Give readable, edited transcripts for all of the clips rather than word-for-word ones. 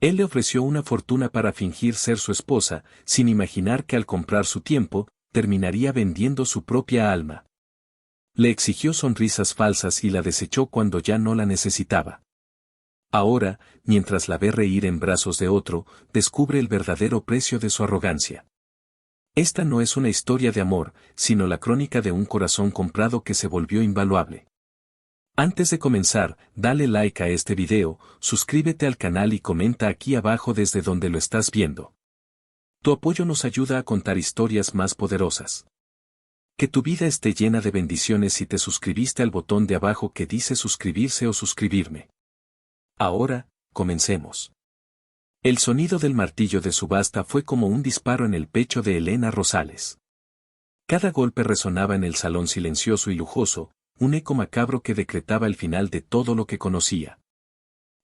Él le ofreció una fortuna para fingir ser su esposa, sin imaginar que al comprar su tiempo, terminaría vendiendo su propia alma. Le exigió sonrisas falsas y la desechó cuando ya no la necesitaba. Ahora, mientras la ve reír en brazos de otro, descubre el verdadero precio de su arrogancia. Esta no es una historia de amor, sino la crónica de un corazón comprado que se volvió invaluable. Antes de comenzar, dale like a este video, suscríbete al canal y comenta aquí abajo desde donde lo estás viendo. Tu apoyo nos ayuda a contar historias más poderosas. Que tu vida esté llena de bendiciones si te suscribiste al botón de abajo que dice suscribirse o suscribirme. Ahora, comencemos. El sonido del martillo de subasta fue como un disparo en el pecho de Elena Rosales. Cada golpe resonaba en el salón silencioso y lujoso, un eco macabro que decretaba el final de todo lo que conocía.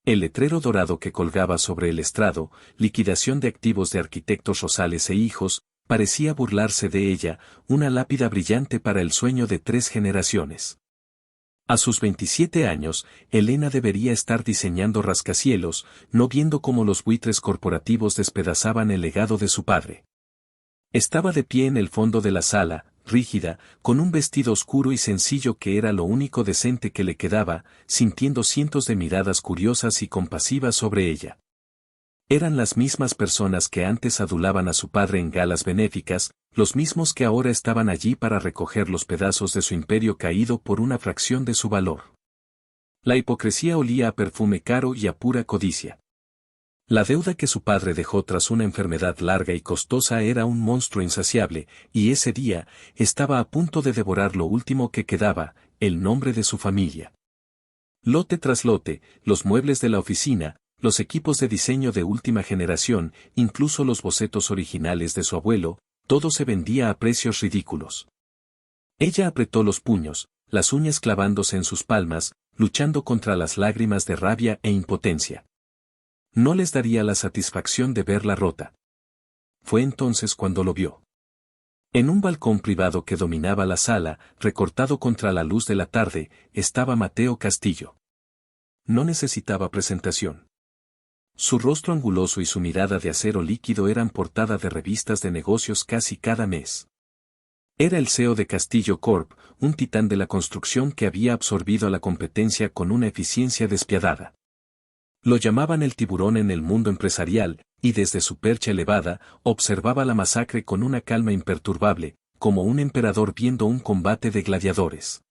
El letrero dorado que colgaba sobre el estrado, liquidación de activos de arquitectos Rosales e hijos, parecía burlarse de ella, una lápida brillante para el sueño de 3 generaciones. A sus 27 años, Elena debería estar diseñando rascacielos, no viendo cómo los buitres corporativos despedazaban el legado de su padre. Estaba de pie en el fondo de la sala, rígida, con un vestido oscuro y sencillo que era lo único decente que le quedaba, sintiendo cientos de miradas curiosas y compasivas sobre ella. Eran las mismas personas que antes adulaban a su padre en galas benéficas, los mismos que ahora estaban allí para recoger los pedazos de su imperio caído por una fracción de su valor. La hipocresía olía a perfume caro y a pura codicia. La deuda que su padre dejó tras una enfermedad larga y costosa era un monstruo insaciable, y ese día, estaba a punto de devorar lo último que quedaba, el nombre de su familia. Lote tras lote, los muebles de la oficina, los equipos de diseño de última generación, incluso los bocetos originales de su abuelo, todo se vendía a precios ridículos. Ella apretó los puños, las uñas clavándose en sus palmas, luchando contra las lágrimas de rabia e impotencia. No les daría la satisfacción de verla rota. Fue entonces cuando lo vio. En un balcón privado que dominaba la sala, recortado contra la luz de la tarde, estaba Mateo Castillo. No necesitaba presentación. Su rostro anguloso y su mirada de acero líquido eran portada de revistas de negocios casi cada mes. Era el CEO de Castillo Corp, un titán de la construcción que había absorbido a la competencia con una eficiencia despiadada. Lo llamaban el tiburón en el mundo empresarial, y desde su percha elevada, observaba la masacre con una calma imperturbable, como un emperador viendo un combate de gladiadores.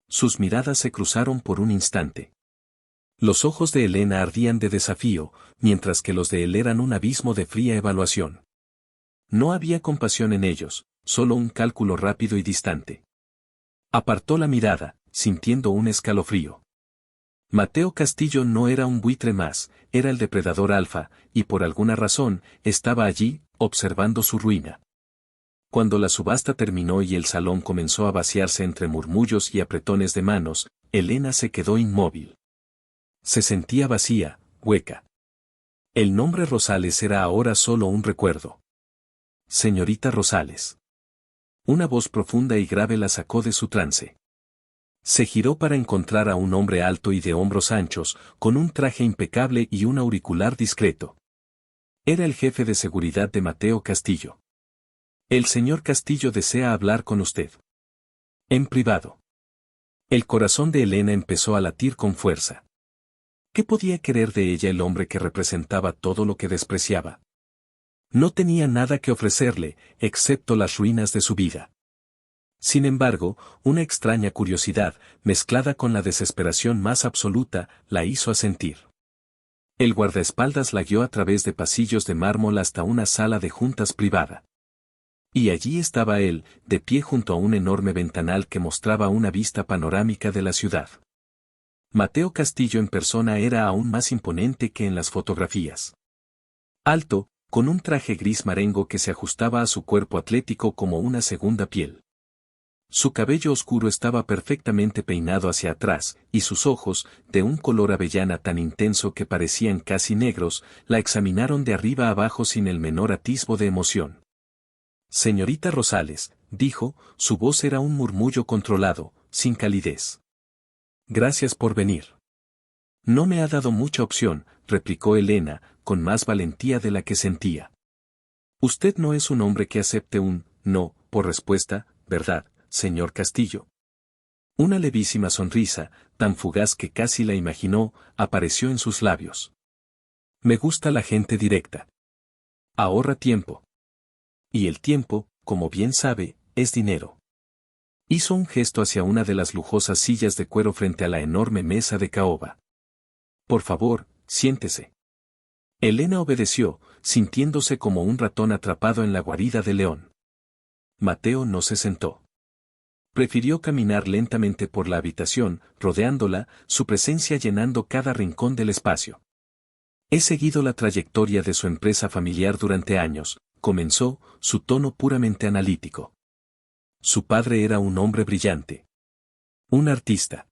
Sus miradas se cruzaron por un instante. Los ojos de Elena ardían de desafío, mientras que los de él eran un abismo de fría evaluación. No había compasión en ellos, solo un cálculo rápido y distante. Apartó la mirada, sintiendo un escalofrío. Mateo Castillo no era un buitre más, era el depredador alfa, y por alguna razón, estaba allí, observando su ruina. Cuando la subasta terminó y el salón comenzó a vaciarse entre murmullos y apretones de manos, Elena se quedó inmóvil. Se sentía vacía, hueca. El nombre Rosales era ahora solo un recuerdo. Señorita Rosales. Una voz profunda y grave la sacó de su trance. Se giró para encontrar a un hombre alto y de hombros anchos, con un traje impecable y un auricular discreto. Era el jefe de seguridad de Mateo Castillo. El señor Castillo desea hablar con usted. En privado. El corazón de Elena empezó a latir con fuerza. ¿Qué podía querer de ella el hombre que representaba todo lo que despreciaba? No tenía nada que ofrecerle, excepto las ruinas de su vida. Sin embargo, una extraña curiosidad, mezclada con la desesperación más absoluta, la hizo asentir. El guardaespaldas la guió a través de pasillos de mármol hasta una sala de juntas privada. Y allí estaba él, de pie junto a un enorme ventanal que mostraba una vista panorámica de la ciudad. Mateo Castillo en persona era aún más imponente que en las fotografías. Alto, con un traje gris marengo que se ajustaba a su cuerpo atlético como una segunda piel. Su cabello oscuro estaba perfectamente peinado hacia atrás, y sus ojos, de un color avellana tan intenso que parecían casi negros, la examinaron de arriba abajo sin el menor atisbo de emoción. Señorita Rosales, dijo, su voz era un murmullo controlado, sin calidez. Gracias por venir. No me ha dado mucha opción, replicó Elena, con más valentía de la que sentía. Usted no es un hombre que acepte un no por respuesta, ¿verdad, señor Castillo? Una levísima sonrisa, tan fugaz que casi la imaginó, apareció en sus labios. Me gusta la gente directa. Ahorra tiempo. Y el tiempo, como bien sabe, es dinero. Hizo un gesto hacia una de las lujosas sillas de cuero frente a la enorme mesa de caoba. Por favor, siéntese. Elena obedeció, sintiéndose como un ratón atrapado en la guarida de león. Mateo no se sentó. Prefirió caminar lentamente por la habitación, rodeándola, su presencia llenando cada rincón del espacio. He seguido la trayectoria de su empresa familiar durante años, comenzó, su tono puramente analítico. Su padre era un hombre brillante. Un artista.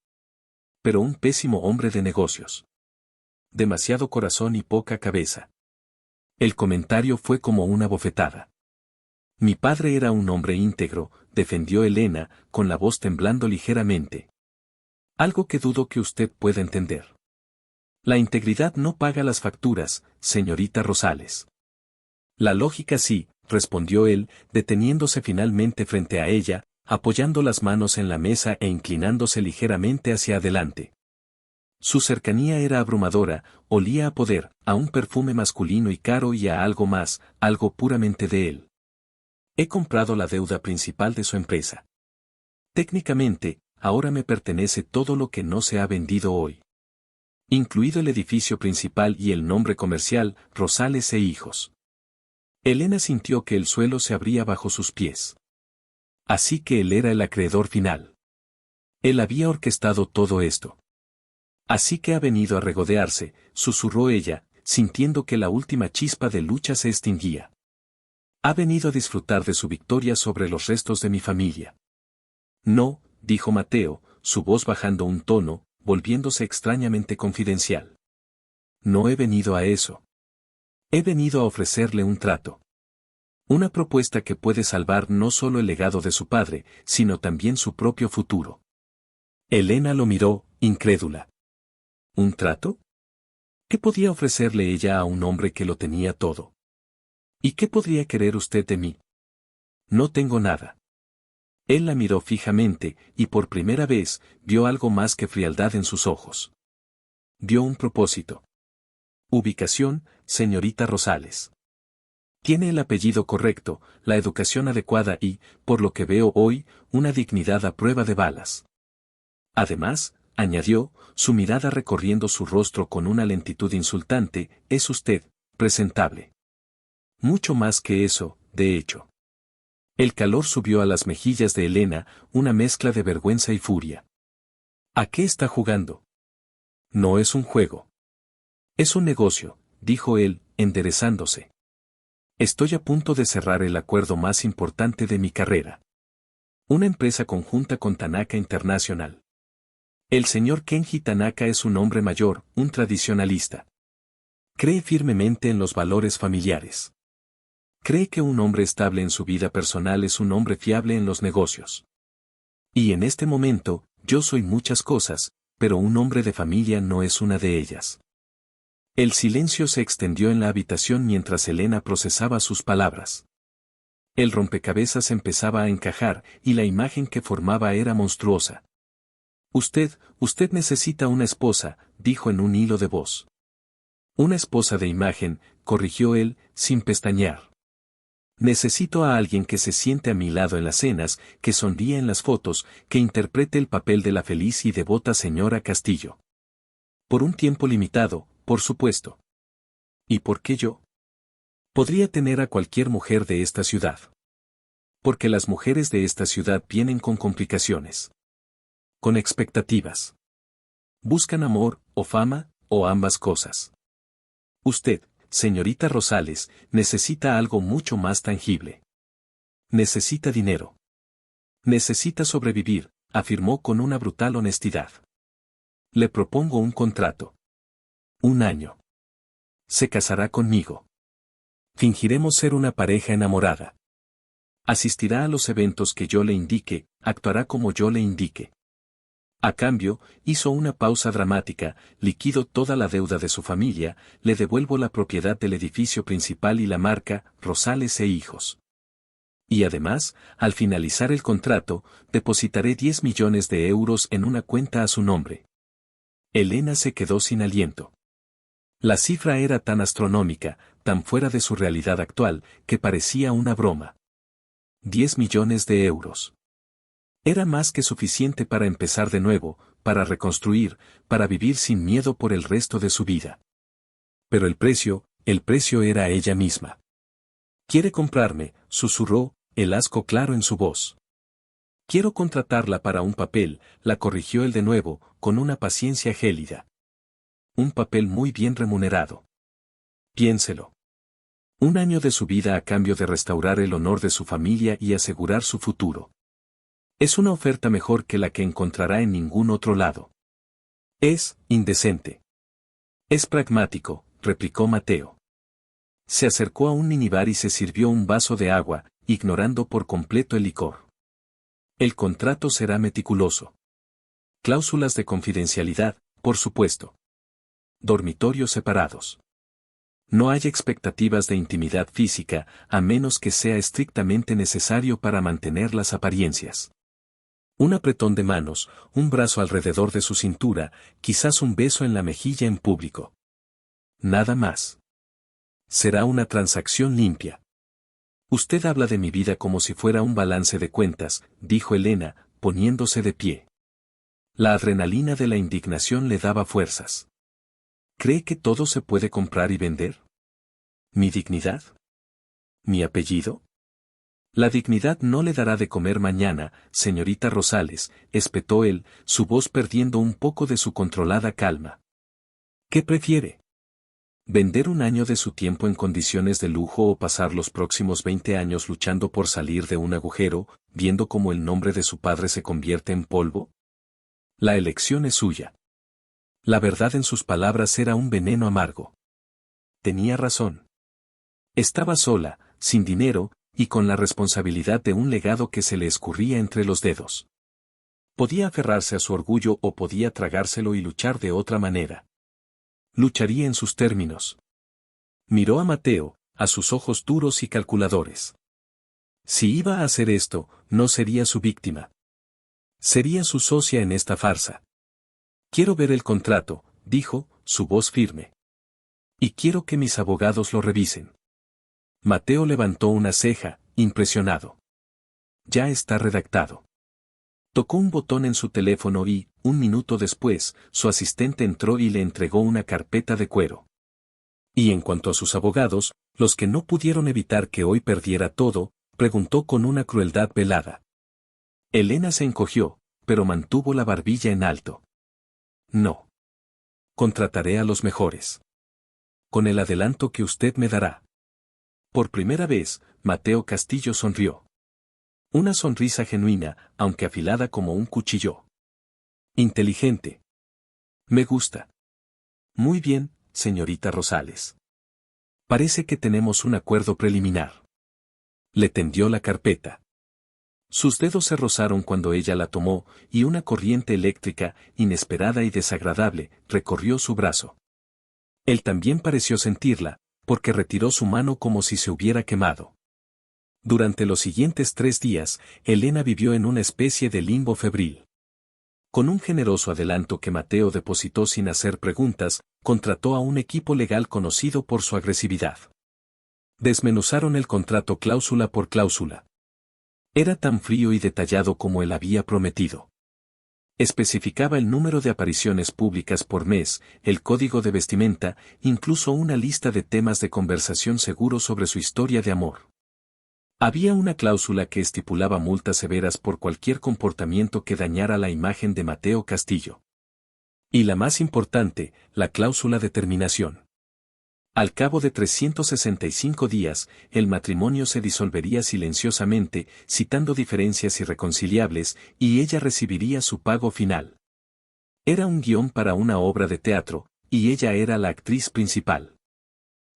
Pero un pésimo hombre de negocios. Demasiado corazón y poca cabeza. El comentario fue como una bofetada. Mi padre era un hombre íntegro, defendió Elena, con la voz temblando ligeramente. Algo que dudo que usted pueda entender. La integridad no paga las facturas, señorita Rosales. La lógica sí, respondió él, deteniéndose finalmente frente a ella, apoyando las manos en la mesa e inclinándose ligeramente hacia adelante. Su cercanía era abrumadora, olía a poder, a un perfume masculino y caro y a algo más, algo puramente de él. He comprado la deuda principal de su empresa. Técnicamente, ahora me pertenece todo lo que no se ha vendido hoy. Incluido el edificio principal y el nombre comercial, Rosales e Hijos. Elena sintió que el suelo se abría bajo sus pies. Así que él era el acreedor final. Él había orquestado todo esto. Así que ha venido a regodearse, susurró ella, sintiendo que la última chispa de lucha se extinguía. Ha venido a disfrutar de su victoria sobre los restos de mi familia. No, dijo Mateo, su voz bajando un tono, volviéndose extrañamente confidencial. No he venido a eso. He venido a ofrecerle un trato. Una propuesta que puede salvar no solo el legado de su padre, sino también su propio futuro. Elena lo miró, incrédula. ¿Un trato? ¿Qué podía ofrecerle ella a un hombre que lo tenía todo? ¿Y qué podría querer usted de mí? No tengo nada. Él la miró fijamente, y por primera vez, vio algo más que frialdad en sus ojos. Vio un propósito. Ubicación, señorita Rosales. Tiene el apellido correcto, la educación adecuada y, por lo que veo hoy, una dignidad a prueba de balas. Además, añadió, su mirada recorriendo su rostro con una lentitud insultante, es usted, presentable. Mucho más que eso, de hecho. El calor subió a las mejillas de Elena, una mezcla de vergüenza y furia. ¿A qué está jugando? No es un juego. Es un negocio, dijo él, enderezándose. Estoy a punto de cerrar el acuerdo más importante de mi carrera. Una empresa conjunta con Tanaka International. El señor Kenji Tanaka es un hombre mayor, un tradicionalista. Cree firmemente en los valores familiares. Cree que un hombre estable en su vida personal es un hombre fiable en los negocios. Y en este momento, yo soy muchas cosas, pero un hombre de familia no es una de ellas. El silencio se extendió en la habitación mientras Elena procesaba sus palabras. El rompecabezas empezaba a encajar, y la imagen que formaba era monstruosa. Usted necesita una esposa, dijo en un hilo de voz. Una esposa de imagen, corrigió él, sin pestañear. Necesito a alguien que se siente a mi lado en las cenas, que sonríe en las fotos, que interprete el papel de la feliz y devota señora Castillo. Por un tiempo limitado, por supuesto. ¿Y por qué yo? Podría tener a cualquier mujer de esta ciudad. Porque las mujeres de esta ciudad vienen con complicaciones. Con expectativas. Buscan amor, o fama, o ambas cosas. Usted, señorita Rosales, necesita algo mucho más tangible. Necesita dinero. Necesita sobrevivir, afirmó con una brutal honestidad. Le propongo un contrato. 1 año. Se casará conmigo. Fingiremos ser una pareja enamorada. Asistirá a los eventos que yo le indique, actuará como yo le indique. A cambio, hizo una pausa dramática, liquido toda la deuda de su familia, le devuelvo la propiedad del edificio principal y la marca, Rosales e Hijos. Y además, al finalizar el contrato, depositaré 10 millones de euros en una cuenta a su nombre. Elena se quedó sin aliento. La cifra era tan astronómica, tan fuera de su realidad actual, que parecía una broma. 10 millones de euros. Era más que suficiente para empezar de nuevo, para reconstruir, para vivir sin miedo por el resto de su vida. Pero el precio era ella misma. «¿Quiere comprarme?», susurró, el asco claro en su voz. «Quiero contratarla para un papel», la corrigió él de nuevo, con una paciencia gélida. «Un papel muy bien remunerado. Piénselo. 1 año de su vida a cambio de restaurar el honor de su familia y asegurar su futuro. Es una oferta mejor que la que encontrará en ningún otro lado. Es indecente. Es pragmático», replicó Mateo. Se acercó a un minibar y se sirvió un vaso de agua, ignorando por completo el licor. «El contrato será meticuloso. Cláusulas de confidencialidad, por supuesto. Dormitorios separados. No hay expectativas de intimidad física, a menos que sea estrictamente necesario para mantener las apariencias. Un apretón de manos, un brazo alrededor de su cintura, quizás un beso en la mejilla en público. Nada más. Será una transacción limpia». «Usted habla de mi vida como si fuera un balance de cuentas», dijo Elena, poniéndose de pie. La adrenalina de la indignación le daba fuerzas. «¿Cree que todo se puede comprar y vender? ¿Mi dignidad? ¿Mi apellido? La dignidad no le dará de comer mañana, señorita Rosales», espetó él, su voz perdiendo un poco de su controlada calma. «¿Qué prefiere? ¿Vender 1 año de su tiempo en condiciones de lujo o pasar los próximos 20 años luchando por salir de un agujero, viendo cómo el nombre de su padre se convierte en polvo? La elección es suya». La verdad en sus palabras era un veneno amargo. Tenía razón. Estaba sola, sin dinero, y con la responsabilidad de un legado que se le escurría entre los dedos. Podía aferrarse a su orgullo o podía tragárselo y luchar de otra manera. Lucharía en sus términos. Miró a Mateo, a sus ojos duros y calculadores. Si iba a hacer esto, no sería su víctima. Sería su socia en esta farsa. «Quiero ver el contrato», dijo, su voz firme. «Y quiero que mis abogados lo revisen». Mateo levantó una ceja, impresionado. «Ya está redactado». Tocó un botón en su teléfono y, 1 minuto después, su asistente entró y le entregó una carpeta de cuero. Y en cuanto a sus abogados, los que no pudieron evitar que hoy perdiera todo, preguntó con una crueldad velada. Elena se encogió, pero mantuvo la barbilla en alto. «No. Contrataré a los mejores. Con el adelanto que usted me dará». Por primera vez, Mateo Castillo sonrió. Una sonrisa genuina, aunque afilada como un cuchillo. «Inteligente. Me gusta». «Muy bien, señorita Rosales. Parece que tenemos un acuerdo preliminar». Le tendió la carpeta. Sus dedos se rozaron cuando ella la tomó, y una corriente eléctrica, inesperada y desagradable, recorrió su brazo. Él también pareció sentirla, porque retiró su mano como si se hubiera quemado. Durante los siguientes 3 días, Elena vivió en una especie de limbo febril. Con un generoso adelanto que Mateo depositó sin hacer preguntas, contrató a un equipo legal conocido por su agresividad. Desmenuzaron el contrato cláusula por cláusula. Era tan frío y detallado como él había prometido. Especificaba el número de apariciones públicas por mes, el código de vestimenta, incluso una lista de temas de conversación seguros sobre su historia de amor. Había una cláusula que estipulaba multas severas por cualquier comportamiento que dañara la imagen de Mateo Castillo. Y la más importante, la cláusula de terminación. Al cabo de 365 días, el matrimonio se disolvería silenciosamente, citando diferencias irreconciliables, y ella recibiría su pago final. Era un guión para una obra de teatro, y ella era la actriz principal.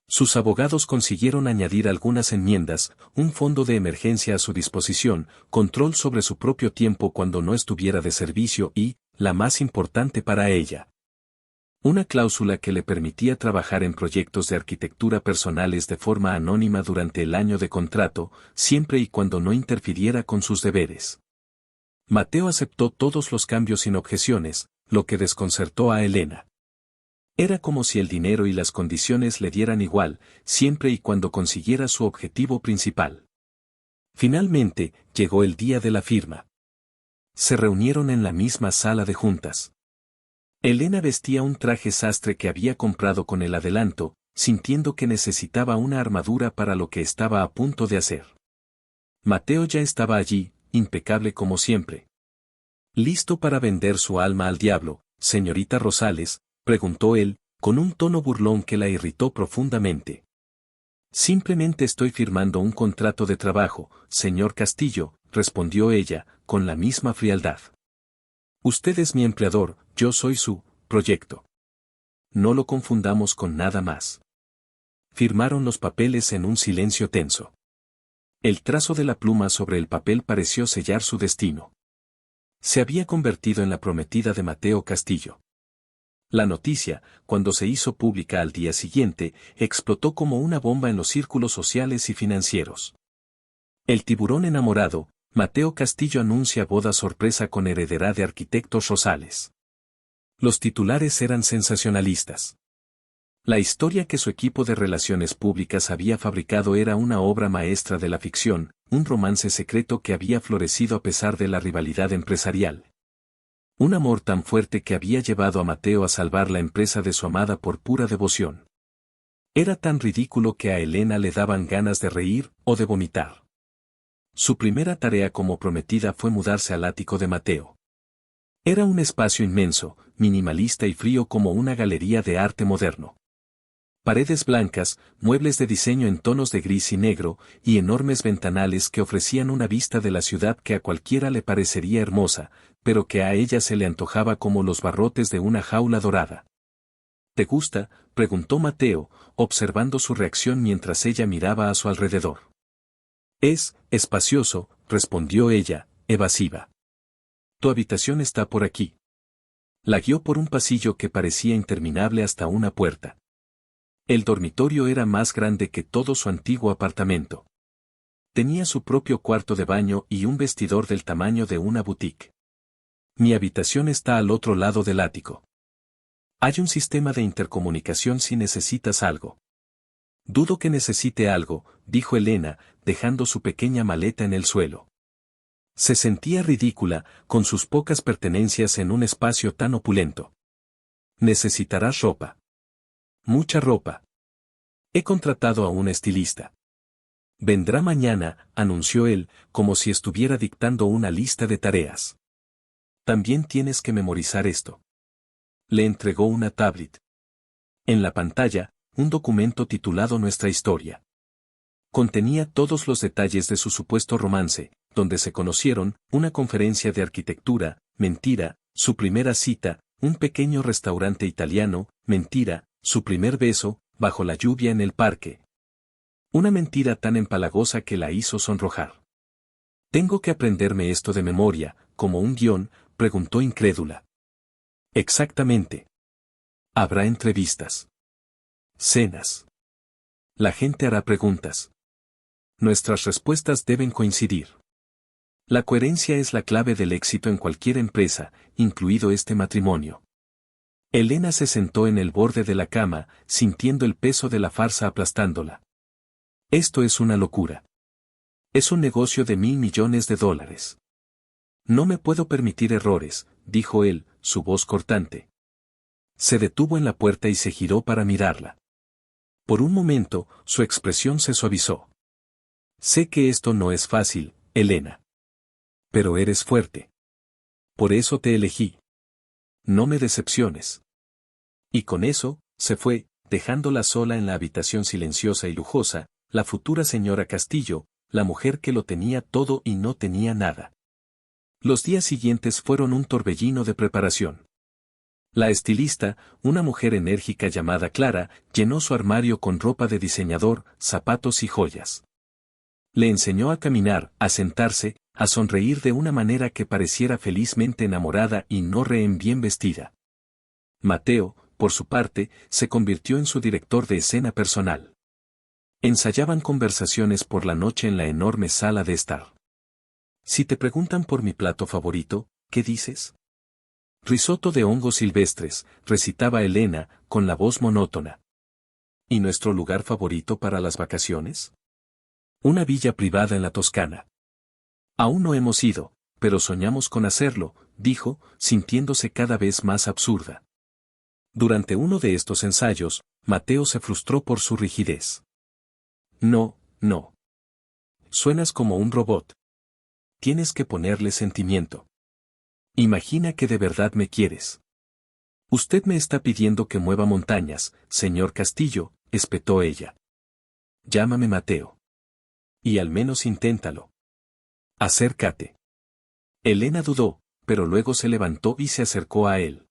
Sus abogados consiguieron añadir algunas enmiendas, un fondo de emergencia a su disposición, control sobre su propio tiempo cuando no estuviera de servicio y, la más importante para ella, una cláusula que le permitía trabajar en proyectos de arquitectura personales de forma anónima durante el año de contrato, siempre y cuando no interfiriera con sus deberes. Mateo aceptó todos los cambios sin objeciones, lo que desconcertó a Elena. Era como si el dinero y las condiciones le dieran igual, siempre y cuando consiguiera su objetivo principal. Finalmente, llegó el día de la firma. Se reunieron en la misma sala de juntas. Elena vestía un traje sastre que había comprado con el adelanto, sintiendo que necesitaba una armadura para lo que estaba a punto de hacer. Mateo ya estaba allí, impecable como siempre. ¿Listo para vender su alma al diablo, señorita Rosales?, preguntó él, con un tono burlón que la irritó profundamente. Simplemente estoy firmando un contrato de trabajo, señor Castillo, respondió ella, con la misma frialdad. Usted es mi empleador, yo soy su proyecto. No lo confundamos con nada más. Firmaron los papeles en un silencio tenso. El trazo de la pluma sobre el papel pareció sellar su destino. Se había convertido en la prometida de Mateo Castillo. La noticia, cuando se hizo pública al día siguiente, explotó como una bomba en los círculos sociales y financieros. El tiburón enamorado, Mateo Castillo anuncia boda sorpresa con heredera de arquitectos Rosales. Los titulares eran sensacionalistas. La historia que su equipo de relaciones públicas había fabricado era una obra maestra de la ficción, un romance secreto que había florecido a pesar de la rivalidad empresarial. Un amor tan fuerte que había llevado a Mateo a salvar la empresa de su amada por pura devoción. Era tan ridículo que a Elena le daban ganas de reír o de vomitar. Su primera tarea como prometida fue mudarse al ático de Mateo. Era un espacio inmenso, minimalista y frío como una galería de arte moderno. Paredes blancas, muebles de diseño en tonos de gris y negro, y enormes ventanales que ofrecían una vista de la ciudad que a cualquiera le parecería hermosa, pero que a ella se le antojaba como los barrotes de una jaula dorada. ¿Te gusta?, preguntó Mateo, observando su reacción mientras ella miraba a su alrededor. Es espacioso, respondió ella, evasiva. Tu habitación está por aquí. La guió por un pasillo que parecía interminable hasta una puerta. El dormitorio era más grande que todo su antiguo apartamento. Tenía su propio cuarto de baño y un vestidor del tamaño de una boutique. Mi habitación está al otro lado del ático. Hay un sistema de intercomunicación si necesitas algo. Dudo que necesite algo, dijo Elena, dejando su pequeña maleta en el suelo. Se sentía ridícula, con sus pocas pertenencias en un espacio tan opulento. Necesitarás ropa. Mucha ropa. He contratado a un estilista. Vendrá mañana, anunció él, como si estuviera dictando una lista de tareas. También tienes que memorizar esto. Le entregó una tablet. En la pantalla, un documento titulado Nuestra historia. Contenía todos los detalles de su supuesto romance, donde se conocieron, una conferencia de arquitectura, mentira, su primera cita, un pequeño restaurante italiano, mentira, su primer beso, bajo la lluvia en el parque. Una mentira tan empalagosa que la hizo sonrojar. ¿Tengo que aprenderme esto de memoria, como un guión?, preguntó incrédula. Exactamente. Habrá entrevistas. Cenas. La gente hará preguntas. Nuestras respuestas deben coincidir. La coherencia es la clave del éxito en cualquier empresa, incluido este matrimonio. Elena se sentó en el borde de la cama, sintiendo el peso de la farsa aplastándola. Esto es una locura. Es un negocio de $1.000 millones. No me puedo permitir errores, dijo él, su voz cortante. Se detuvo en la puerta y se giró para mirarla. Por un momento, su expresión se suavizó. Sé que esto no es fácil, Elena. Pero eres fuerte. Por eso te elegí. No me decepciones. Y con eso, se fue, dejándola sola en la habitación silenciosa y lujosa, la futura señora Castillo, la mujer que lo tenía todo y no tenía nada. Los días siguientes fueron un torbellino de preparación. La estilista, una mujer enérgica llamada Clara, llenó su armario con ropa de diseñador, zapatos y joyas. Le enseñó a caminar, a sentarse, a sonreír de una manera que pareciera felizmente enamorada y no rehén bien vestida. Mateo, por su parte, se convirtió en su director de escena personal. Ensayaban conversaciones por la noche en la enorme sala de estar. Si te preguntan por mi plato favorito, ¿qué dices? Risotto de hongos silvestres, recitaba Elena, con la voz monótona. ¿Y nuestro lugar favorito para las vacaciones? Una villa privada en la Toscana. Aún no hemos ido, pero soñamos con hacerlo, dijo, sintiéndose cada vez más absurda. Durante uno de estos ensayos, Mateo se frustró por su rigidez. No, no. Suenas como un robot. Tienes que ponerle sentimiento. Imagina que de verdad me quieres. Usted me está pidiendo que mueva montañas, señor Castillo, espetó ella. Llámame Mateo. Y al menos inténtalo. Acércate. Elena dudó, pero luego se levantó y se acercó a él.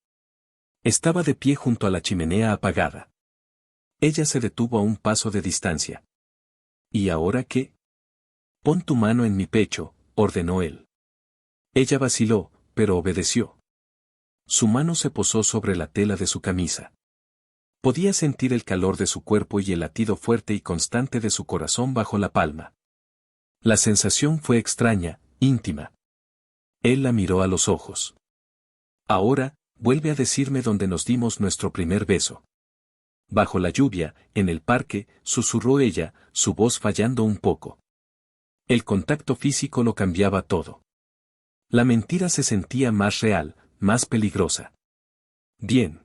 Estaba de pie junto a la chimenea apagada. Ella se detuvo a un paso de distancia. ¿Y ahora qué? Pon tu mano en mi pecho, ordenó él. Ella vaciló, pero obedeció. Su mano se posó sobre la tela de su camisa. Podía sentir el calor de su cuerpo y el latido fuerte y constante de su corazón bajo la palma. La sensación fue extraña, íntima. Él la miró a los ojos. Ahora, vuelve a decirme dónde nos dimos nuestro primer beso. Bajo la lluvia, en el parque, susurró ella, su voz fallando un poco. El contacto físico lo cambiaba todo. La mentira se sentía más real, más peligrosa. Bien.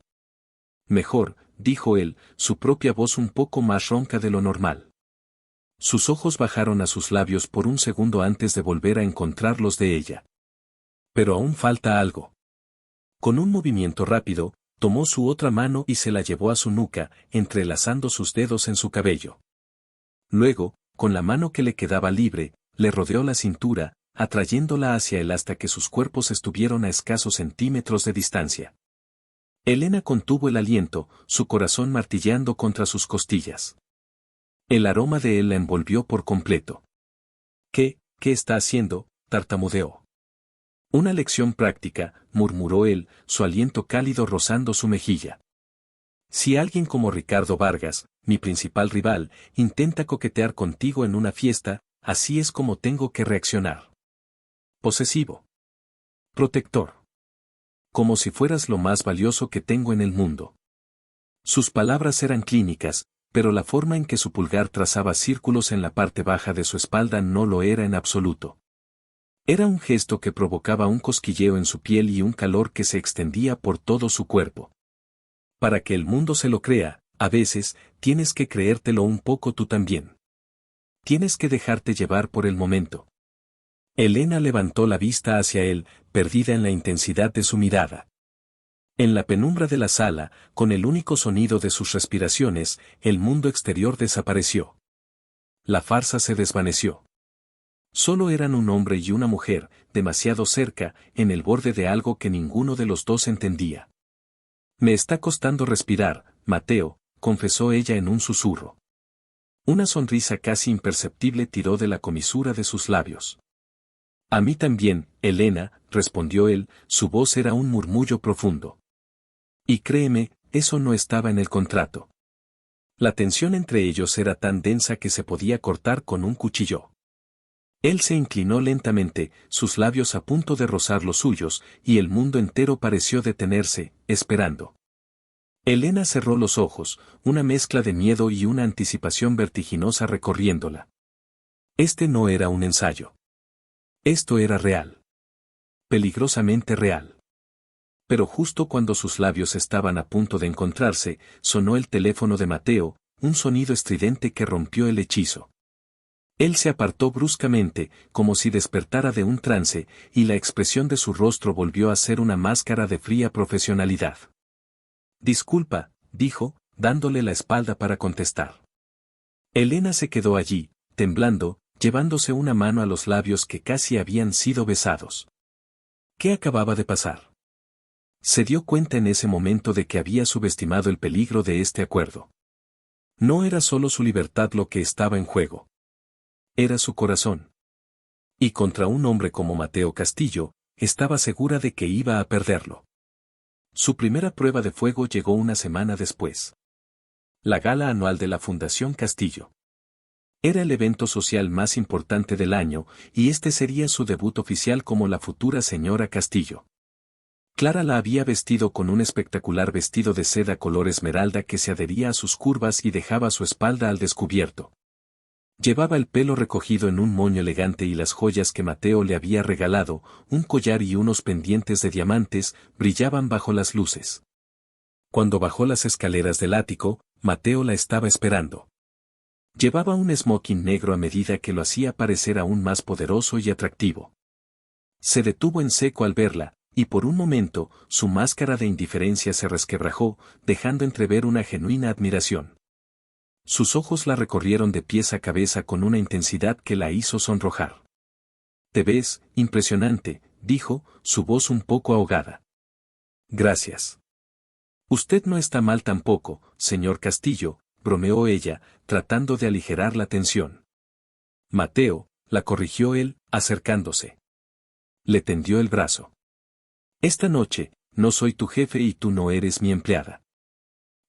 Mejor, dijo él, su propia voz un poco más ronca de lo normal. Sus ojos bajaron a sus labios por un segundo antes de volver a encontrar los de ella. Pero aún falta algo. Con un movimiento rápido, tomó su otra mano y se la llevó a su nuca, entrelazando sus dedos en su cabello. Luego, con la mano que le quedaba libre, le rodeó la cintura, atrayéndola hacia él hasta que sus cuerpos estuvieron a escasos centímetros de distancia. Elena contuvo el aliento, su corazón martilleando contra sus costillas. El aroma de él la envolvió por completo. ¿Qué está haciendo?, tartamudeó. Una lección práctica, murmuró él, su aliento cálido rozando su mejilla. Si alguien como Ricardo Vargas, mi principal rival, intenta coquetear contigo en una fiesta, así es como tengo que reaccionar. Posesivo. Protector. Como si fueras lo más valioso que tengo en el mundo. Sus palabras eran clínicas, pero la forma en que su pulgar trazaba círculos en la parte baja de su espalda no lo era en absoluto. Era un gesto que provocaba un cosquilleo en su piel y un calor que se extendía por todo su cuerpo. Para que el mundo se lo crea, a veces, tienes que creértelo un poco tú también. Tienes que dejarte llevar por el momento. Elena levantó la vista hacia él, perdida en la intensidad de su mirada. En la penumbra de la sala, con el único sonido de sus respiraciones, el mundo exterior desapareció. La farsa se desvaneció. Solo eran un hombre y una mujer, demasiado cerca, en el borde de algo que ninguno de los dos entendía. Me está costando respirar, Mateo, confesó ella en un susurro. Una sonrisa casi imperceptible tiró de la comisura de sus labios. A mí también, Elena, respondió él, su voz era un murmullo profundo. Y créeme, eso no estaba en el contrato. La tensión entre ellos era tan densa que se podía cortar con un cuchillo. Él se inclinó lentamente, sus labios a punto de rozar los suyos, y el mundo entero pareció detenerse, esperando. Elena cerró los ojos, una mezcla de miedo y una anticipación vertiginosa recorriéndola. Este no era un ensayo. Esto era real. Peligrosamente real. Pero justo cuando sus labios estaban a punto de encontrarse, sonó el teléfono de Mateo, un sonido estridente que rompió el hechizo. Él se apartó bruscamente, como si despertara de un trance, y la expresión de su rostro volvió a ser una máscara de fría profesionalidad. Disculpa, dijo, dándole la espalda para contestar. Elena se quedó allí, temblando, llevándose una mano a los labios que casi habían sido besados. ¿Qué acababa de pasar? Se dio cuenta en ese momento de que había subestimado el peligro de este acuerdo. No era solo su libertad lo que estaba en juego. Era su corazón. Y contra un hombre como Mateo Castillo, estaba segura de que iba a perderlo. Su primera prueba de fuego llegó una semana después. La gala anual de la Fundación Castillo. Era el evento social más importante del año, y este sería su debut oficial como la futura señora Castillo. Clara la había vestido con un espectacular vestido de seda color esmeralda que se adhería a sus curvas y dejaba su espalda al descubierto. Llevaba el pelo recogido en un moño elegante y las joyas que Mateo le había regalado, un collar y unos pendientes de diamantes, brillaban bajo las luces. Cuando bajó las escaleras del ático, Mateo la estaba esperando. Llevaba un smoking negro a medida que lo hacía parecer aún más poderoso y atractivo. Se detuvo en seco al verla, y por un momento, su máscara de indiferencia se resquebrajó, dejando entrever una genuina admiración. Sus ojos la recorrieron de pies a cabeza con una intensidad que la hizo sonrojar. «Te ves, impresionante», dijo, su voz un poco ahogada. «Gracias». «Usted no está mal tampoco, señor Castillo», bromeó ella, tratando de aligerar la tensión. «Mateo», la corrigió él, acercándose. Le tendió el brazo. «Esta noche, no soy tu jefe y tú no eres mi empleada.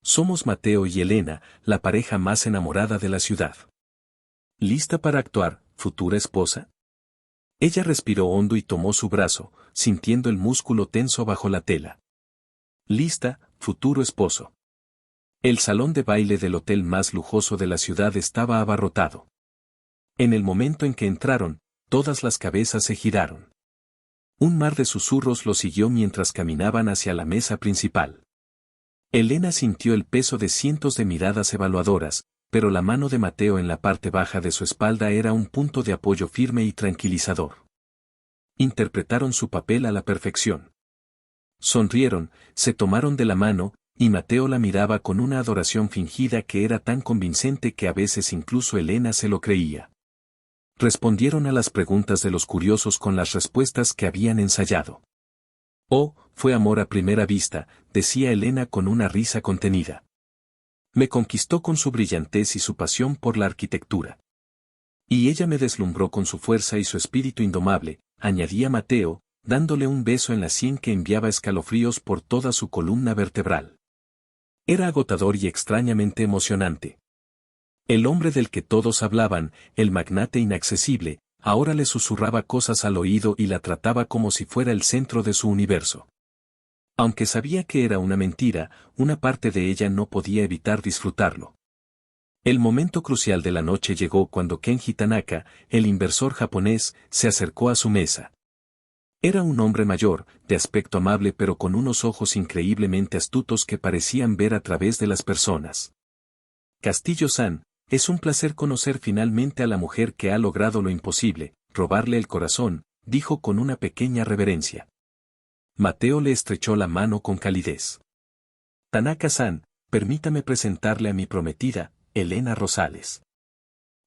Somos Mateo y Elena, la pareja más enamorada de la ciudad». «¿Lista para actuar, futura esposa?» Ella respiró hondo y tomó su brazo, sintiendo el músculo tenso bajo la tela. «Lista, futuro esposo». El salón de baile del hotel más lujoso de la ciudad estaba abarrotado. En el momento en que entraron, todas las cabezas se giraron. Un mar de susurros lo siguió mientras caminaban hacia la mesa principal. Elena sintió el peso de cientos de miradas evaluadoras, pero la mano de Mateo en la parte baja de su espalda era un punto de apoyo firme y tranquilizador. Interpretaron su papel a la perfección. Sonrieron, se tomaron de la mano, y Mateo la miraba con una adoración fingida que era tan convincente que a veces incluso Elena se lo creía. Respondieron a las preguntas de los curiosos con las respuestas que habían ensayado. «Oh, fue amor a primera vista», decía Elena con una risa contenida. «Me conquistó con su brillantez y su pasión por la arquitectura. Y ella me deslumbró con su fuerza y su espíritu indomable», añadía Mateo, dándole un beso en la sien que enviaba escalofríos por toda su columna vertebral. Era agotador y extrañamente emocionante. El hombre del que todos hablaban, el magnate inaccesible, ahora le susurraba cosas al oído y la trataba como si fuera el centro de su universo. Aunque sabía que era una mentira, una parte de ella no podía evitar disfrutarlo. El momento crucial de la noche llegó cuando Kenji Tanaka, el inversor japonés, se acercó a su mesa. Era un hombre mayor, de aspecto amable pero con unos ojos increíblemente astutos que parecían ver a través de las personas. «Castillo-san, es un placer conocer finalmente a la mujer que ha logrado lo imposible, robarle el corazón», dijo con una pequeña reverencia. Mateo le estrechó la mano con calidez. «Tanaka-san, permítame presentarle a mi prometida, Elena Rosales».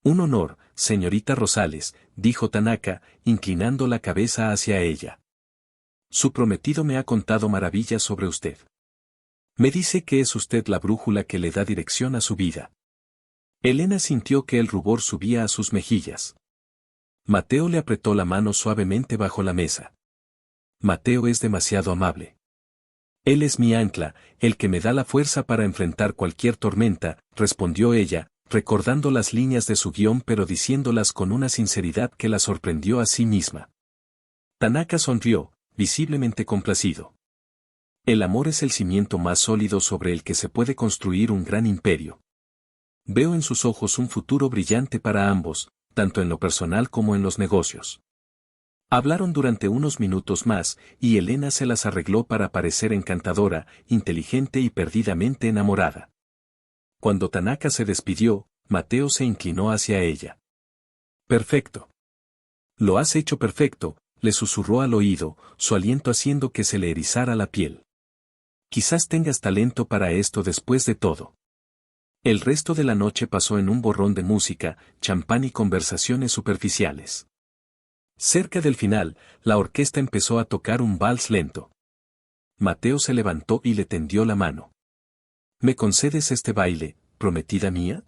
«Un honor, señorita Rosales», dijo Tanaka, inclinando la cabeza hacia ella. «Su prometido me ha contado maravillas sobre usted. Me dice que es usted la brújula que le da dirección a su vida». Elena sintió que el rubor subía a sus mejillas. Mateo le apretó la mano suavemente bajo la mesa. «Mateo es demasiado amable. Él es mi ancla, el que me da la fuerza para enfrentar cualquier tormenta», respondió ella, recordando las líneas de su guión pero diciéndolas con una sinceridad que la sorprendió a sí misma. Tanaka sonrió, visiblemente complacido. «El amor es el cimiento más sólido sobre el que se puede construir un gran imperio. Veo en sus ojos un futuro brillante para ambos, tanto en lo personal como en los negocios». Hablaron durante unos minutos más, y Elena se las arregló para parecer encantadora, inteligente y perdidamente enamorada. Cuando Tanaka se despidió, Mateo se inclinó hacia ella. «Perfecto. Lo has hecho perfecto», le susurró al oído, su aliento haciendo que se le erizara la piel. «Quizás tengas talento para esto después de todo». El resto de la noche pasó en un borrón de música, champán y conversaciones superficiales. Cerca del final, la orquesta empezó a tocar un vals lento. Mateo se levantó y le tendió la mano. ¿Me concedes este baile, prometida mía?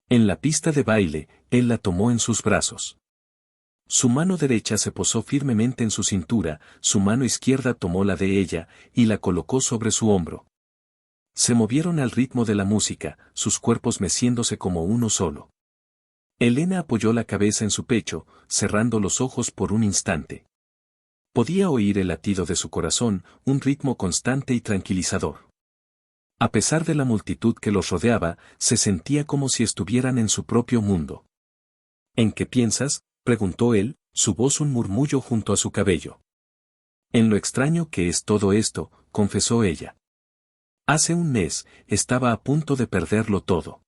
En la pista de baile, él la tomó en sus brazos. Su mano derecha se posó firmemente en su cintura, su mano izquierda tomó la de ella, y la colocó sobre su hombro. Se movieron al ritmo de la música, sus cuerpos meciéndose como uno solo. Elena apoyó la cabeza en su pecho, cerrando los ojos por un instante. Podía oír el latido de su corazón, un ritmo constante y tranquilizador. A pesar de la multitud que los rodeaba, se sentía como si estuvieran en su propio mundo. ¿En qué piensas?, preguntó él, su voz un murmullo junto a su cabello. En lo extraño que es todo esto, confesó ella. Hace un mes, estaba a punto de perderlo todo.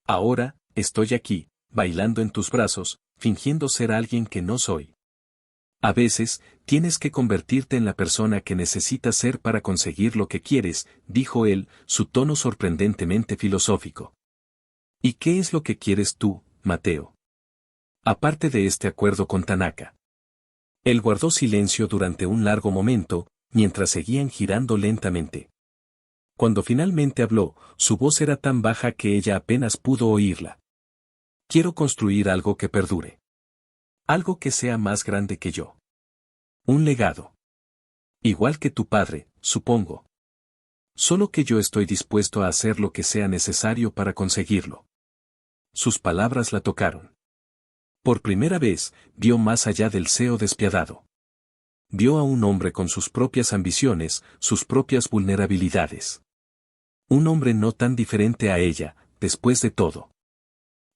Ahora, estoy aquí, bailando en tus brazos, fingiendo ser alguien que no soy. A veces, tienes que convertirte en la persona que necesitas ser para conseguir lo que quieres, dijo él, su tono sorprendentemente filosófico. ¿Y qué es lo que quieres tú, Mateo? Aparte de este acuerdo con Tanaka. Él guardó silencio durante un largo momento, mientras seguían girando lentamente. Cuando finalmente habló, su voz era tan baja que ella apenas pudo oírla. Quiero construir algo que perdure. Algo que sea más grande que yo. Un legado. Igual que tu padre, supongo. Solo que yo estoy dispuesto a hacer lo que sea necesario para conseguirlo. Sus palabras la tocaron. Por primera vez, vio más allá del deseo despiadado. Vio a un hombre con sus propias ambiciones, sus propias vulnerabilidades. Un hombre no tan diferente a ella, después de todo.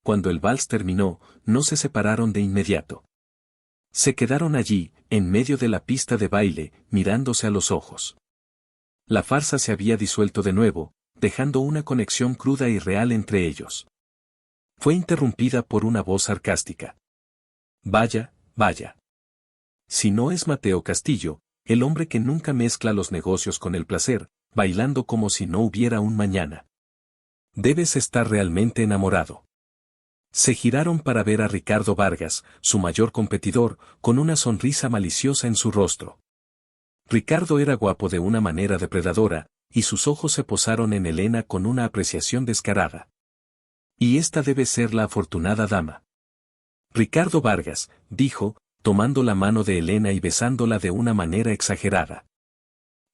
Cuando el vals terminó, no se separaron de inmediato. Se quedaron allí, en medio de la pista de baile, mirándose a los ojos. La farsa se había disuelto de nuevo, dejando una conexión cruda y real entre ellos. Fue interrumpida por una voz sarcástica. Vaya, vaya. Si no es Mateo Castillo, el hombre que nunca mezcla los negocios con el placer, bailando como si no hubiera un mañana. Debes estar realmente enamorado. Se giraron para ver a Ricardo Vargas, su mayor competidor, con una sonrisa maliciosa en su rostro. Ricardo era guapo de una manera depredadora, y sus ojos se posaron en Elena con una apreciación descarada. Y esta debe ser la afortunada dama. Ricardo Vargas, dijo, tomando la mano de Elena y besándola de una manera exagerada.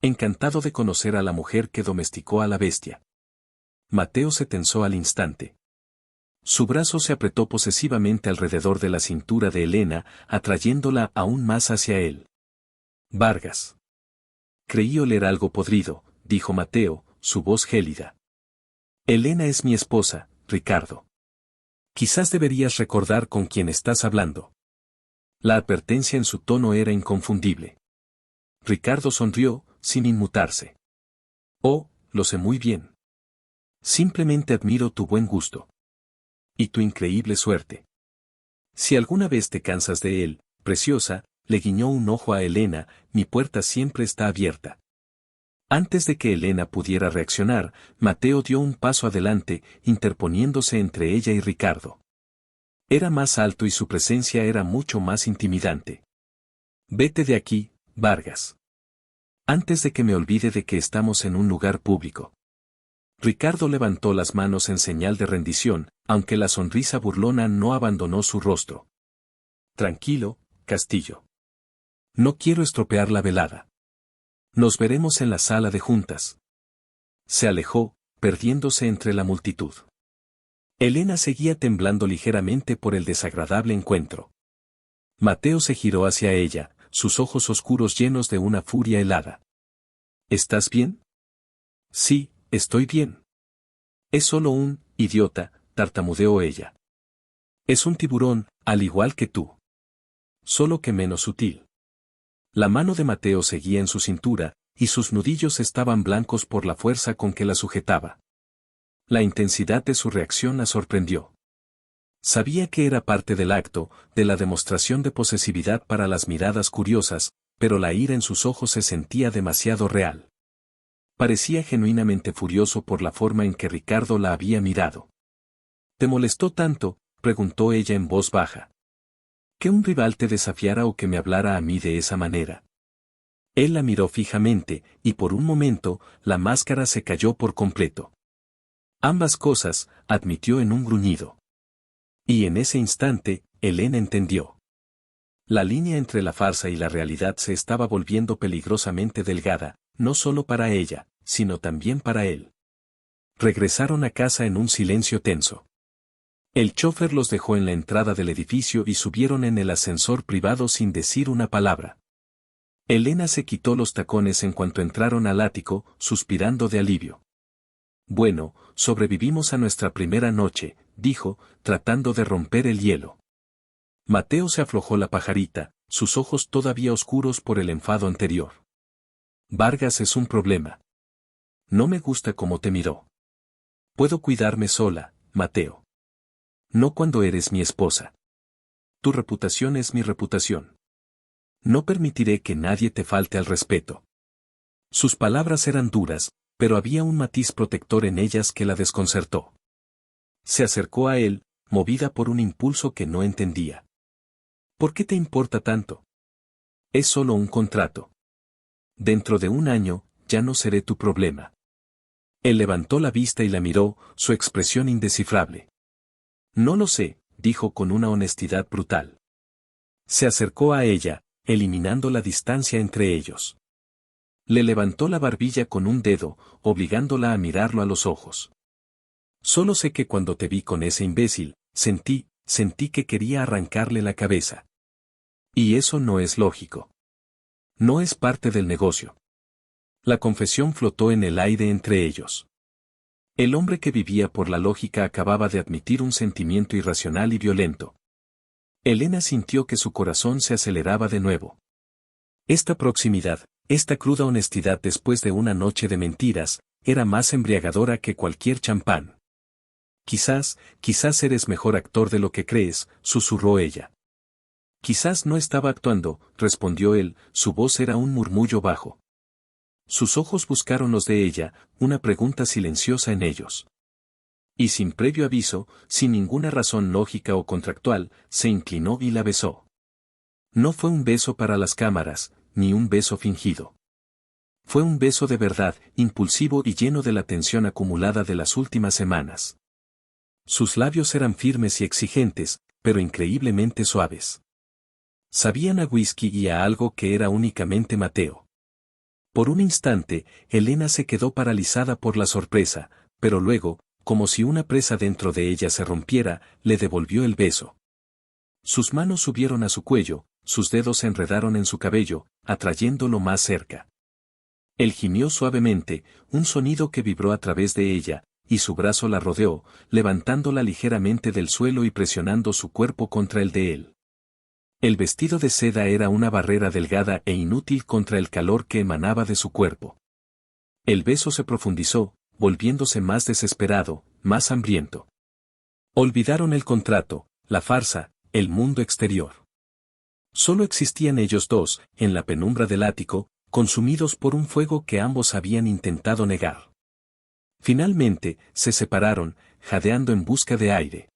Encantado de conocer a la mujer que domesticó a la bestia. Mateo se tensó al instante. Su brazo se apretó posesivamente alrededor de la cintura de Elena, atrayéndola aún más hacia él. Vargas. Creí oler algo podrido, dijo Mateo, su voz gélida. Elena es mi esposa, Ricardo. Quizás deberías recordar con quién estás hablando. La advertencia en su tono era inconfundible. Ricardo sonrió, sin inmutarse. Oh, lo sé muy bien. Simplemente admiro tu buen gusto. Y tu increíble suerte. Si alguna vez te cansas de él, preciosa, le guiñó un ojo a Elena, mi puerta siempre está abierta. Antes de que Elena pudiera reaccionar, Mateo dio un paso adelante, interponiéndose entre ella y Ricardo. Era más alto y su presencia era mucho más intimidante. Vete de aquí, Vargas. Antes de que me olvide de que estamos en un lugar público. Ricardo levantó las manos en señal de rendición, aunque la sonrisa burlona no abandonó su rostro. Tranquilo, Castillo. No quiero estropear la velada. Nos veremos en la sala de juntas. Se alejó, perdiéndose entre la multitud. Elena seguía temblando ligeramente por el desagradable encuentro. Mateo se giró hacia ella, sus ojos oscuros llenos de una furia helada. ¿Estás bien? Sí, estoy bien. Es solo un idiota, tartamudeó ella. Es un tiburón, al igual que tú. Solo que menos sutil. La mano de Mateo seguía en su cintura, y sus nudillos estaban blancos por la fuerza con que la sujetaba. La intensidad de su reacción la sorprendió. Sabía que era parte del acto, de la demostración de posesividad para las miradas curiosas, pero la ira en sus ojos se sentía demasiado real. Parecía genuinamente furioso por la forma en que Ricardo la había mirado. ¿Te molestó tanto?, preguntó ella en voz baja. ¿Que un rival te desafiara o que me hablara a mí de esa manera? Él la miró fijamente, y por un momento, la máscara se cayó por completo. Ambas cosas, admitió en un gruñido. Y en ese instante, Helena entendió. La línea entre la farsa y la realidad se estaba volviendo peligrosamente delgada, no solo para ella, sino también para él. Regresaron a casa en un silencio tenso. El chófer los dejó en la entrada del edificio y subieron en el ascensor privado sin decir una palabra. Helena se quitó los tacones en cuanto entraron al ático, suspirando de alivio. Bueno, sobrevivimos a nuestra primera noche, dijo, tratando de romper el hielo. Mateo se aflojó la pajarita, sus ojos todavía oscuros por el enfado anterior. Vargas es un problema. No me gusta cómo te miró. Puedo cuidarme sola, Mateo. No cuando eres mi esposa. Tu reputación es mi reputación. No permitiré que nadie te falte al respeto. Sus palabras eran duras, pero había un matiz protector en ellas que la desconcertó. Se acercó a él, movida por un impulso que no entendía. ¿Por qué te importa tanto? Es solo un contrato. Dentro de un año, ya no seré tu problema. Él levantó la vista y la miró, su expresión indescifrable. No lo sé, dijo con una honestidad brutal. Se acercó a ella, eliminando la distancia entre ellos. Le levantó la barbilla con un dedo, obligándola a mirarlo a los ojos. Solo sé que cuando te vi con ese imbécil, sentí que quería arrancarle la cabeza. Y eso no es lógico. No es parte del negocio. La confesión flotó en el aire entre ellos. El hombre que vivía por la lógica acababa de admitir un sentimiento irracional y violento. Helena sintió que su corazón se aceleraba de nuevo. Esta proximidad, esta cruda honestidad después de una noche de mentiras, era más embriagadora que cualquier champán. Quizás eres mejor actor de lo que crees, susurró ella. Quizás no estaba actuando, respondió él, su voz era un murmullo bajo. Sus ojos buscaron los de ella, una pregunta silenciosa en ellos. Y sin previo aviso, sin ninguna razón lógica o contractual, se inclinó y la besó. No fue un beso para las cámaras, ni un beso fingido. Fue un beso de verdad, impulsivo y lleno de la tensión acumulada de las últimas semanas. Sus labios eran firmes y exigentes, pero increíblemente suaves. Sabían a whisky y a algo que era únicamente Mateo. Por un instante, Helena se quedó paralizada por la sorpresa, pero luego, como si una presa dentro de ella se rompiera, le devolvió el beso. Sus manos subieron a su cuello, sus dedos se enredaron en su cabello, atrayéndolo más cerca. Él gimió suavemente, un sonido que vibró a través de ella, y su brazo la rodeó, levantándola ligeramente del suelo y presionando su cuerpo contra el de él. El vestido de seda era una barrera delgada e inútil contra el calor que emanaba de su cuerpo. El beso se profundizó, volviéndose más desesperado, más hambriento. Olvidaron el contrato, la farsa, el mundo exterior. Solo existían ellos dos, en la penumbra del ático, consumidos por un fuego que ambos habían intentado negar. Finalmente, se separaron, jadeando en busca de aire.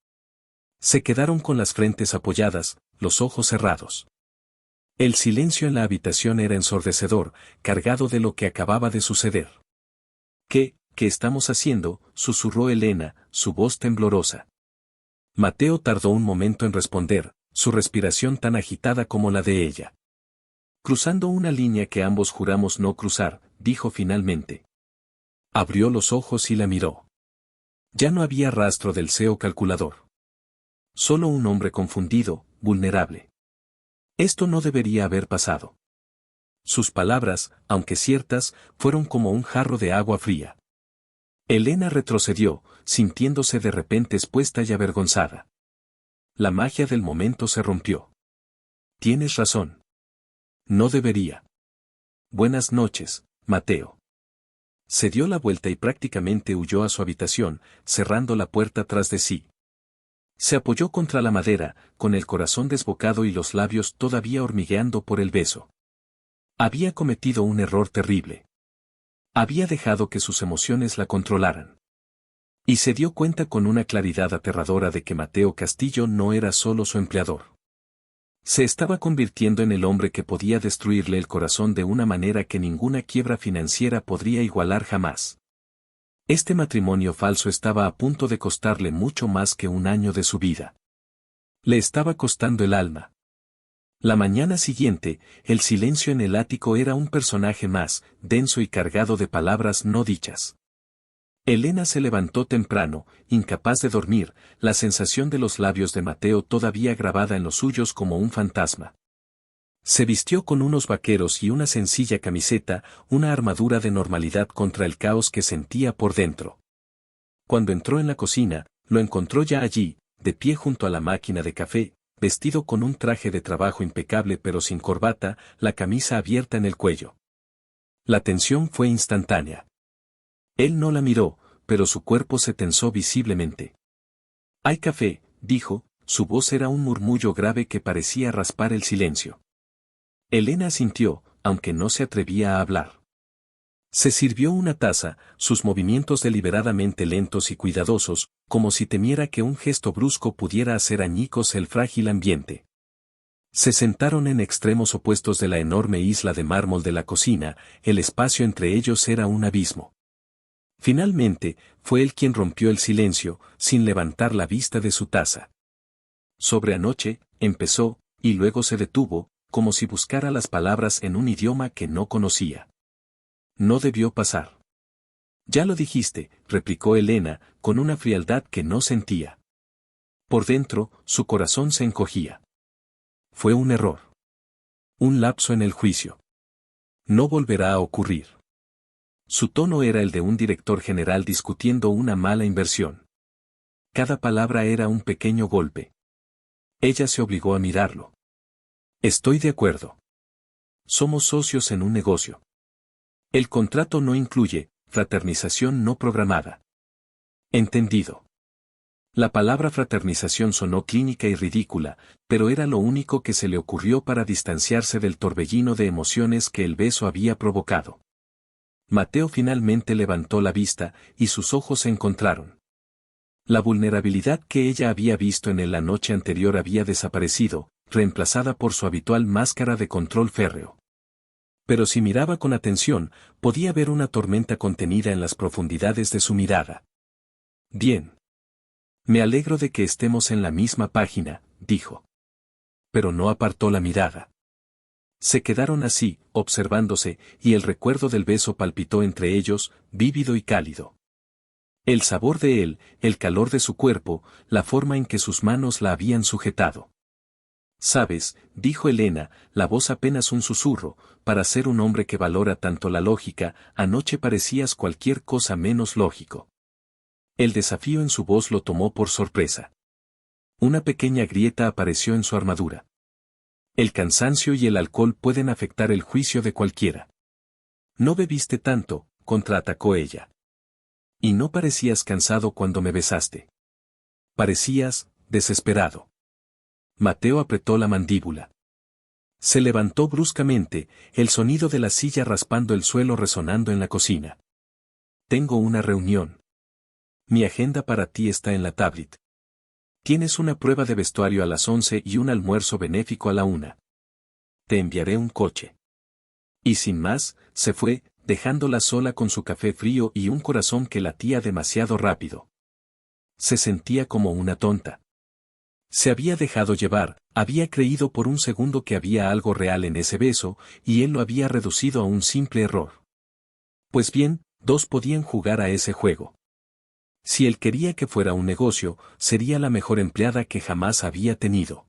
Se quedaron con las frentes apoyadas, los ojos cerrados. El silencio en la habitación era ensordecedor, cargado de lo que acababa de suceder. ¿Qué estamos haciendo?, susurró Helena, su voz temblorosa. Mateo tardó un momento en responder, su respiración tan agitada como la de ella. Cruzando una línea que ambos juramos no cruzar, dijo finalmente. Abrió los ojos y la miró. Ya no había rastro del CEO calculador. Solo un hombre confundido, vulnerable. Esto no debería haber pasado. Sus palabras, aunque ciertas, fueron como un jarro de agua fría. Helena retrocedió, sintiéndose de repente expuesta y avergonzada. La magia del momento se rompió. Tienes razón. No debería. Buenas noches, Mateo. Se dio la vuelta y prácticamente huyó a su habitación, cerrando la puerta tras de sí. Se apoyó contra la madera, con el corazón desbocado y los labios todavía hormigueando por el beso. Había cometido un error terrible. Había dejado que sus emociones la controlaran. Y se dio cuenta con una claridad aterradora de que Mateo Castillo no era solo su empleador. Se estaba convirtiendo en el hombre que podía destruirle el corazón de una manera que ninguna quiebra financiera podría igualar jamás. Este matrimonio falso estaba a punto de costarle mucho más que un año de su vida. Le estaba costando el alma. La mañana siguiente, el silencio en el ático era un personaje más, denso y cargado de palabras no dichas. Elena se levantó temprano, incapaz de dormir, la sensación de los labios de Mateo todavía grabada en los suyos como un fantasma. Se vistió con unos vaqueros y una sencilla camiseta, una armadura de normalidad contra el caos que sentía por dentro. Cuando entró en la cocina, lo encontró ya allí, de pie junto a la máquina de café, vestido con un traje de trabajo impecable pero sin corbata, la camisa abierta en el cuello. La tensión fue instantánea. Él no la miró, pero su cuerpo se tensó visiblemente. «Hay café», dijo, su voz era un murmullo grave que parecía raspar el silencio. Elena asintió, aunque no se atrevía a hablar. Se sirvió una taza, sus movimientos deliberadamente lentos y cuidadosos, como si temiera que un gesto brusco pudiera hacer añicos el frágil ambiente. Se sentaron en extremos opuestos de la enorme isla de mármol de la cocina, el espacio entre ellos era un abismo. Finalmente, fue él quien rompió el silencio, sin levantar la vista de su taza. «Sobre anoche», empezó, y luego se detuvo, como si buscara las palabras en un idioma que no conocía. «No debió pasar». «Ya lo dijiste», replicó Elena, con una frialdad que no sentía. Por dentro, su corazón se encogía. Fue un error. Un lapso en el juicio. No volverá a ocurrir. Su tono era el de un director general discutiendo una mala inversión. Cada palabra era un pequeño golpe. Ella se obligó a mirarlo. «Estoy de acuerdo. Somos socios en un negocio. El contrato no incluye fraternización no programada». «Entendido». La palabra fraternización sonó clínica y ridícula, pero era lo único que se le ocurrió para distanciarse del torbellino de emociones que el beso había provocado. Mateo finalmente levantó la vista, y sus ojos se encontraron. La vulnerabilidad que ella había visto en él la noche anterior había desaparecido, reemplazada por su habitual máscara de control férreo. Pero si miraba con atención, podía ver una tormenta contenida en las profundidades de su mirada. «Bien. Me alegro de que estemos en la misma página», dijo. Pero no apartó la mirada. Se quedaron así, observándose, y el recuerdo del beso palpitó entre ellos, vívido y cálido. El sabor de él, el calor de su cuerpo, la forma en que sus manos la habían sujetado. «Sabes», dijo Elena, la voz apenas un susurro, «para ser un hombre que valora tanto la lógica, anoche parecías cualquier cosa menos lógico». El desafío en su voz lo tomó por sorpresa. Una pequeña grieta apareció en su armadura. «El cansancio y el alcohol pueden afectar el juicio de cualquiera». «No bebiste tanto», contraatacó ella. «Y no parecías cansado cuando me besaste. Parecías desesperado». Mateo apretó la mandíbula. Se levantó bruscamente, el sonido de la silla raspando el suelo resonando en la cocina. «Tengo una reunión. Mi agenda para ti está en la tablet. Tienes una prueba de vestuario a las 11 y un almuerzo benéfico a la 1. Te enviaré un coche». Y sin más, se fue, dejándola sola con su café frío y un corazón que latía demasiado rápido. Se sentía como una tonta. Se había dejado llevar, había creído por un segundo que había algo real en ese beso, y él lo había reducido a un simple error. Pues bien, dos podían jugar a ese juego. Si él quería que fuera un negocio, sería la mejor empleada que jamás había tenido.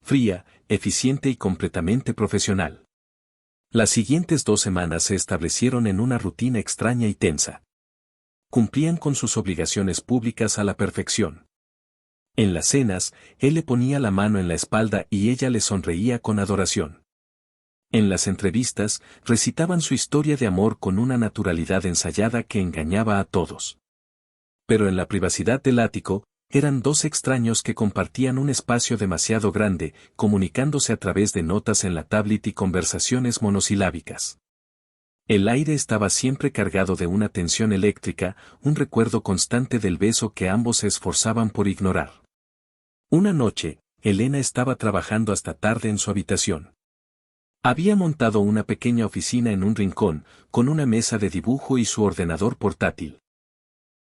Fría, eficiente y completamente profesional. Las siguientes 2 semanas se establecieron en una rutina extraña y tensa. Cumplían con sus obligaciones públicas a la perfección. En las cenas, él le ponía la mano en la espalda y ella le sonreía con adoración. En las entrevistas, recitaban su historia de amor con una naturalidad ensayada que engañaba a todos. Pero en la privacidad del ático, eran 2 extraños que compartían un espacio demasiado grande, comunicándose a través de notas en la tablet y conversaciones monosilábicas. El aire estaba siempre cargado de una tensión eléctrica, un recuerdo constante del beso que ambos se esforzaban por ignorar. Una noche, Elena estaba trabajando hasta tarde en su habitación. Había montado una pequeña oficina en un rincón, con una mesa de dibujo y su ordenador portátil.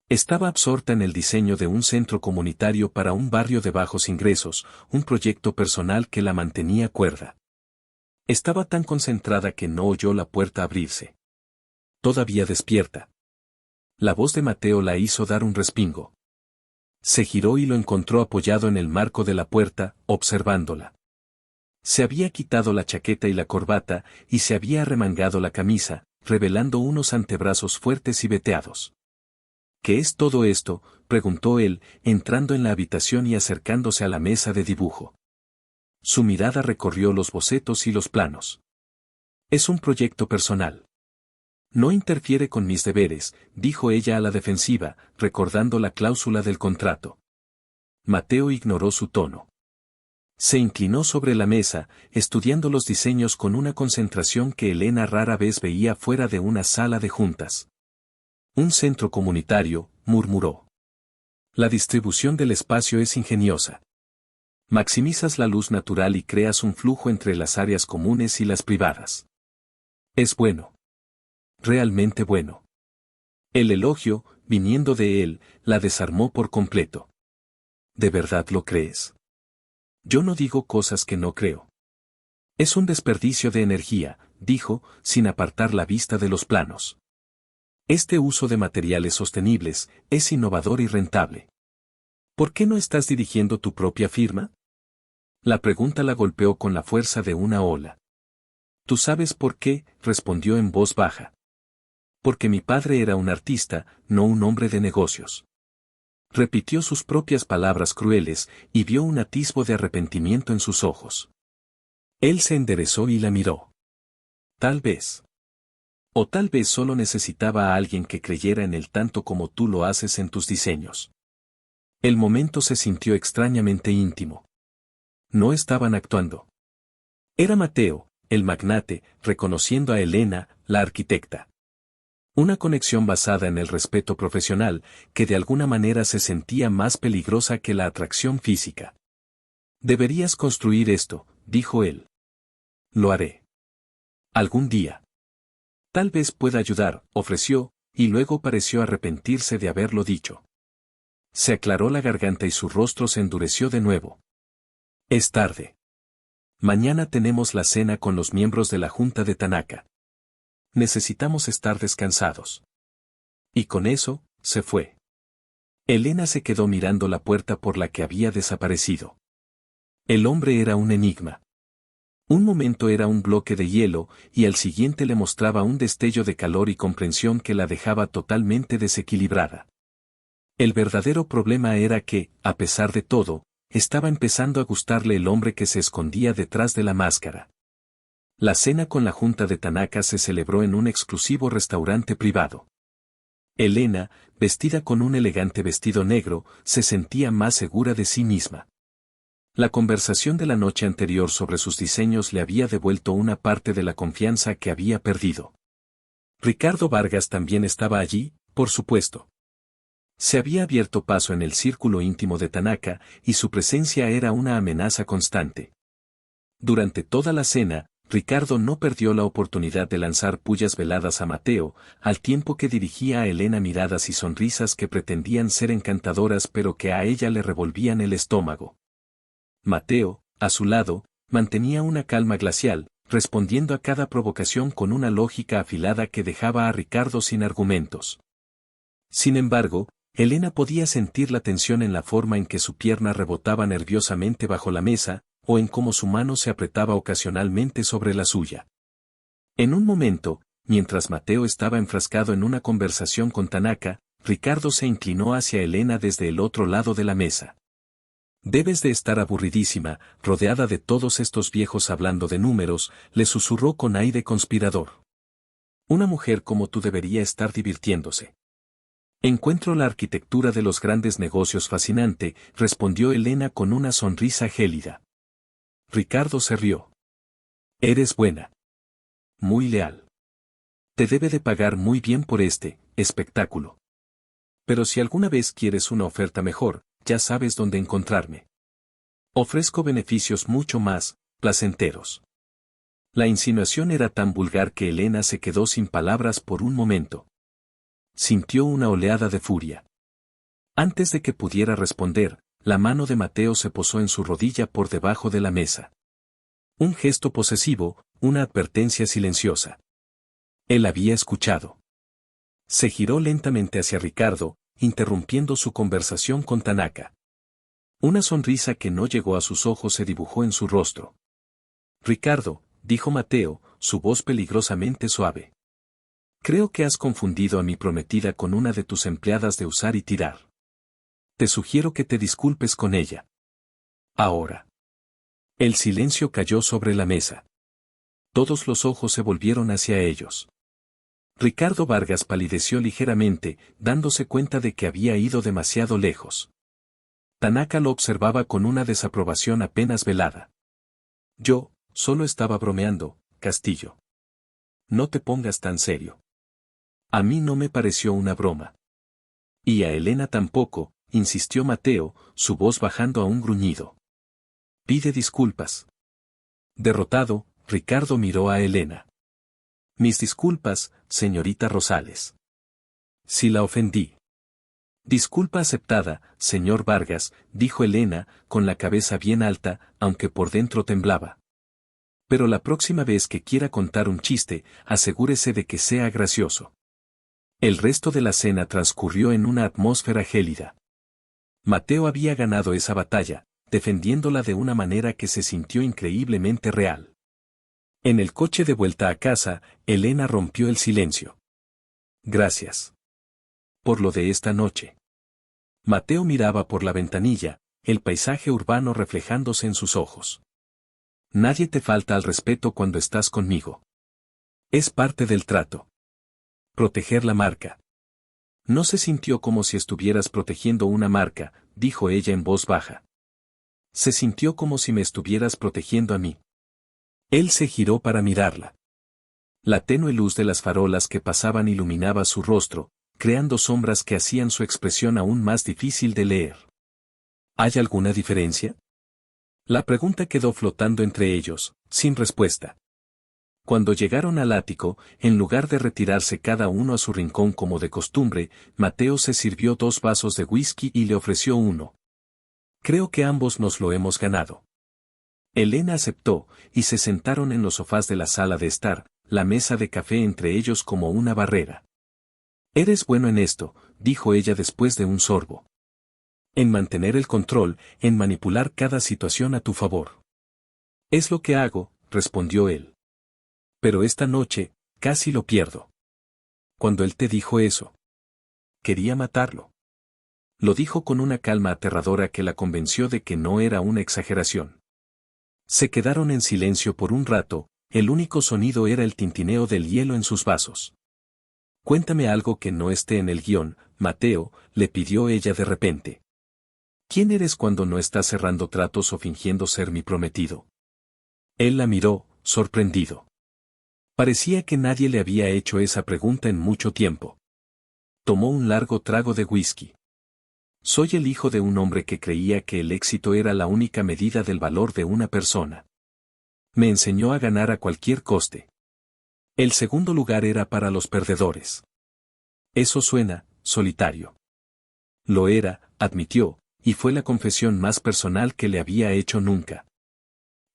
Estaba absorta en el diseño de un centro comunitario para un barrio de bajos ingresos, un proyecto personal que la mantenía cuerda. Estaba tan concentrada que no oyó la puerta abrirse. Todavía despierta. La voz de Mateo la hizo dar un respingo. Se giró y lo encontró apoyado en el marco de la puerta, observándola. Se había quitado la chaqueta y la corbata, y se había arremangado la camisa, revelando unos antebrazos fuertes y veteados. ¿Qué es todo esto?, preguntó él, entrando en la habitación y acercándose a la mesa de dibujo. Su mirada recorrió los bocetos y los planos. Es un proyecto personal. No interfiere con mis deberes, dijo ella a la defensiva, recordando la cláusula del contrato. Mateo ignoró su tono. Se inclinó sobre la mesa, estudiando los diseños con una concentración que Elena rara vez veía fuera de una sala de juntas. Un centro comunitario, murmuró. La distribución del espacio es ingeniosa. Maximizas la luz natural y creas un flujo entre las áreas comunes y las privadas. Es bueno. Realmente bueno. El elogio, viniendo de él, la desarmó por completo. ¿De verdad lo crees? Yo no digo cosas que no creo. Es un desperdicio de energía, dijo, sin apartar la vista de los planos. Este uso de materiales sostenibles es innovador y rentable. ¿Por qué no estás dirigiendo tu propia firma? La pregunta la golpeó con la fuerza de una ola. ¿Tú sabes por qué?, respondió en voz baja. Porque mi padre era un artista, no un hombre de negocios. Repitió sus propias palabras crueles, y vio un atisbo de arrepentimiento en sus ojos. Él se enderezó y la miró. Tal vez. O tal vez solo necesitaba a alguien que creyera en él tanto como tú lo haces en tus diseños. El momento se sintió extrañamente íntimo. No estaban actuando. Era Mateo, el magnate, reconociendo a Elena, la arquitecta. Una conexión basada en el respeto profesional, que de alguna manera se sentía más peligrosa que la atracción física. Deberías construir esto, dijo él. Lo haré. Algún día. Tal vez pueda ayudar, ofreció, y luego pareció arrepentirse de haberlo dicho. Se aclaró la garganta y su rostro se endureció de nuevo. Es tarde. Mañana tenemos la cena con los miembros de la Junta de Tanaka. Necesitamos estar descansados. Y con eso, se fue. Elena se quedó mirando la puerta por la que había desaparecido. El hombre era un enigma. Un momento era un bloque de hielo, y al siguiente le mostraba un destello de calor y comprensión que la dejaba totalmente desequilibrada. El verdadero problema era que, a pesar de todo, estaba empezando a gustarle el hombre que se escondía detrás de la máscara. La cena con la Junta de Tanaka se celebró en un exclusivo restaurante privado. Elena, vestida con un elegante vestido negro, se sentía más segura de sí misma. La conversación de la noche anterior sobre sus diseños le había devuelto una parte de la confianza que había perdido. Ricardo Vargas también estaba allí, por supuesto. Se había abierto paso en el círculo íntimo de Tanaka, y su presencia era una amenaza constante. Durante toda la cena, Ricardo no perdió la oportunidad de lanzar pullas veladas a Mateo, al tiempo que dirigía a Elena miradas y sonrisas que pretendían ser encantadoras pero que a ella le revolvían el estómago. Mateo, a su lado, mantenía una calma glacial, respondiendo a cada provocación con una lógica afilada que dejaba a Ricardo sin argumentos. Sin embargo, Elena podía sentir la tensión en la forma en que su pierna rebotaba nerviosamente bajo la mesa, o en cómo su mano se apretaba ocasionalmente sobre la suya. En un momento, mientras Mateo estaba enfrascado en una conversación con Tanaka, Ricardo se inclinó hacia Elena desde el otro lado de la mesa. Debes de estar aburridísima, rodeada de todos estos viejos hablando de números, le susurró con aire conspirador. Una mujer como tú debería estar divirtiéndose. Encuentro la arquitectura de los grandes negocios fascinante, respondió Elena con una sonrisa gélida. Ricardo se rió. Eres buena. Muy leal. Te debe de pagar muy bien por este espectáculo. Pero si alguna vez quieres una oferta mejor, ya sabes dónde encontrarme. Ofrezco beneficios mucho más placenteros. La insinuación era tan vulgar que Elena se quedó sin palabras por un momento. Sintió una oleada de furia. Antes de que pudiera responder, la mano de Mateo se posó en su rodilla por debajo de la mesa. Un gesto posesivo, una advertencia silenciosa. Él había escuchado. Se giró lentamente hacia Ricardo, interrumpiendo su conversación con Tanaka. Una sonrisa que no llegó a sus ojos se dibujó en su rostro. Ricardo, dijo Mateo, su voz peligrosamente suave. Creo que has confundido a mi prometida con una de tus empleadas de usar y tirar. Te sugiero que te disculpes con ella. Ahora. El silencio cayó sobre la mesa. Todos los ojos se volvieron hacia ellos. Ricardo Vargas palideció ligeramente, dándose cuenta de que había ido demasiado lejos. Tanaka lo observaba con una desaprobación apenas velada. Yo, solo estaba bromeando, Castillo. No te pongas tan serio. A mí no me pareció una broma. Y a Elena tampoco, insistió Mateo, su voz bajando a un gruñido. Pide disculpas. Derrotado, Ricardo miró a Elena. Mis disculpas, señorita Rosales. Si la ofendí. Disculpa aceptada, señor Vargas, dijo Elena, con la cabeza bien alta, aunque por dentro temblaba. Pero la próxima vez que quiera contar un chiste, asegúrese de que sea gracioso. El resto de la cena transcurrió en una atmósfera gélida. Mateo había ganado esa batalla, defendiéndola de una manera que se sintió increíblemente real. En el coche de vuelta a casa, Elena rompió el silencio. Gracias. Por lo de esta noche. Mateo miraba por la ventanilla, el paisaje urbano reflejándose en sus ojos. Nadie te falta al respeto cuando estás conmigo. Es parte del trato. Proteger la marca. No se sintió como si estuvieras protegiendo una marca, dijo ella en voz baja. Se sintió como si me estuvieras protegiendo a mí. Él se giró para mirarla. La tenue luz de las farolas que pasaban iluminaba su rostro, creando sombras que hacían su expresión aún más difícil de leer. ¿Hay alguna diferencia? La pregunta quedó flotando entre ellos, sin respuesta. Cuando llegaron al ático, en lugar de retirarse cada uno a su rincón como de costumbre, Mateo se sirvió 2 vasos de whisky y le ofreció uno. Creo que ambos nos lo hemos ganado. Elena aceptó, y se sentaron en los sofás de la sala de estar, la mesa de café entre ellos como una barrera. Eres bueno en esto, dijo ella después de un sorbo. En mantener el control, en manipular cada situación a tu favor. Es lo que hago, respondió él. Pero esta noche, casi lo pierdo. Cuando él te dijo eso. Quería matarlo. Lo dijo con una calma aterradora que la convenció de que no era una exageración. Se quedaron en silencio por un rato, el único sonido era el tintineo del hielo en sus vasos. Cuéntame algo que no esté en el guión, Mateo, le pidió ella de repente. ¿Quién eres cuando no estás cerrando tratos o fingiendo ser mi prometido? Él la miró, sorprendido. Parecía que nadie le había hecho esa pregunta en mucho tiempo. Tomó un largo trago de whisky. Soy el hijo de un hombre que creía que el éxito era la única medida del valor de una persona. Me enseñó a ganar a cualquier coste. El segundo lugar era para los perdedores. Eso suena solitario. Lo era, admitió, y fue la confesión más personal que le había hecho nunca.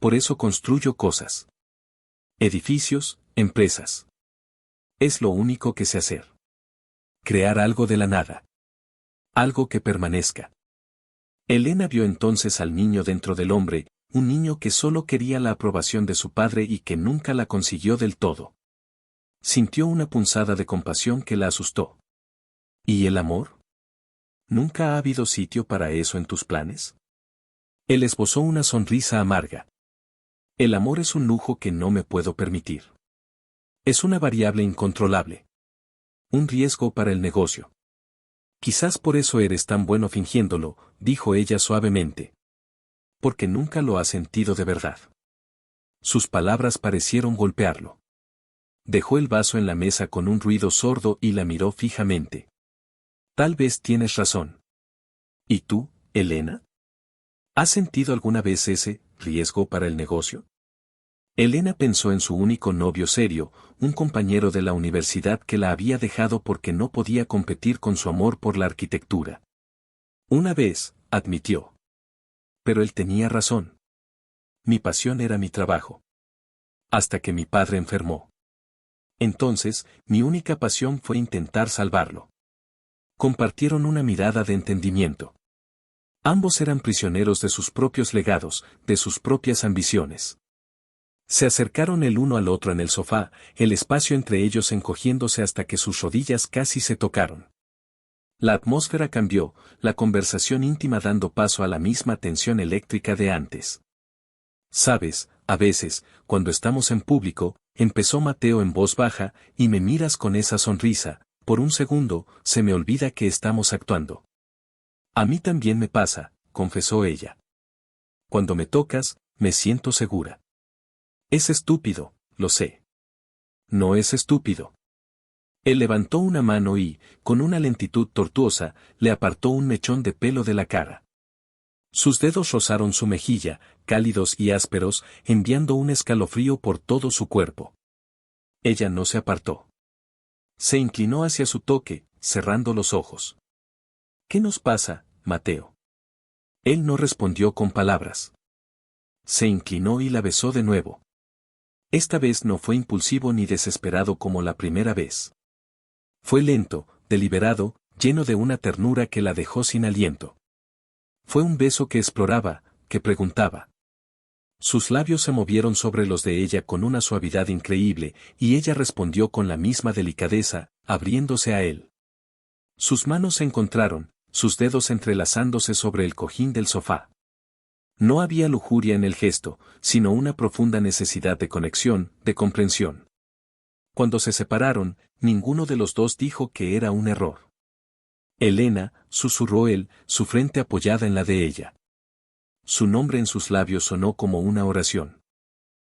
Por eso construyo cosas. Edificios, empresas. Es lo único que sé hacer. Crear algo de la nada. Algo que permanezca. Elena vio entonces al niño dentro del hombre, un niño que solo quería la aprobación de su padre y que nunca la consiguió del todo. Sintió una punzada de compasión que la asustó. ¿Y el amor? ¿Nunca ha habido sitio para eso en tus planes? Él esbozó una sonrisa amarga. El amor es un lujo que no me puedo permitir. Es una variable incontrolable. Un riesgo para el negocio. Quizás por eso eres tan bueno fingiéndolo, dijo ella suavemente. Porque nunca lo has sentido de verdad. Sus palabras parecieron golpearlo. Dejó el vaso en la mesa con un ruido sordo y la miró fijamente. Tal vez tienes razón. ¿Y tú, Elena? ¿Has sentido alguna vez ese riesgo para el negocio? Elena pensó en su único novio serio, un compañero de la universidad que la había dejado porque no podía competir con su amor por la arquitectura. Una vez, admitió. Pero él tenía razón. Mi pasión era mi trabajo. Hasta que mi padre enfermó. Entonces, mi única pasión fue intentar salvarlo. Compartieron una mirada de entendimiento. Ambos eran prisioneros de sus propios legados, de sus propias ambiciones. Se acercaron el uno al otro en el sofá, el espacio entre ellos encogiéndose hasta que sus rodillas casi se tocaron. La atmósfera cambió, la conversación íntima dando paso a la misma tensión eléctrica de antes. Sabes, a veces, cuando estamos en público, empezó Mateo en voz baja, y me miras con esa sonrisa, por un segundo, se me olvida que estamos actuando. A mí también me pasa, confesó ella. Cuando me tocas, me siento segura. Es estúpido, lo sé. No es estúpido. Él levantó una mano y, con una lentitud tortuosa, le apartó un mechón de pelo de la cara. Sus dedos rozaron su mejilla, cálidos y ásperos, enviando un escalofrío por todo su cuerpo. Ella no se apartó. Se inclinó hacia su toque, cerrando los ojos. ¿Qué nos pasa, Mateo? Él no respondió con palabras. Se inclinó y la besó de nuevo. Esta vez no fue impulsivo ni desesperado como la primera vez. Fue lento, deliberado, lleno de una ternura que la dejó sin aliento. Fue un beso que exploraba, que preguntaba. Sus labios se movieron sobre los de ella con una suavidad increíble, y ella respondió con la misma delicadeza, abriéndose a él. Sus manos se encontraron, sus dedos entrelazándose sobre el cojín del sofá. No había lujuria en el gesto, sino una profunda necesidad de conexión, de comprensión. Cuando se separaron, ninguno de los dos dijo que era un error. Elena, susurró él, su frente apoyada en la de ella. Su nombre en sus labios sonó como una oración.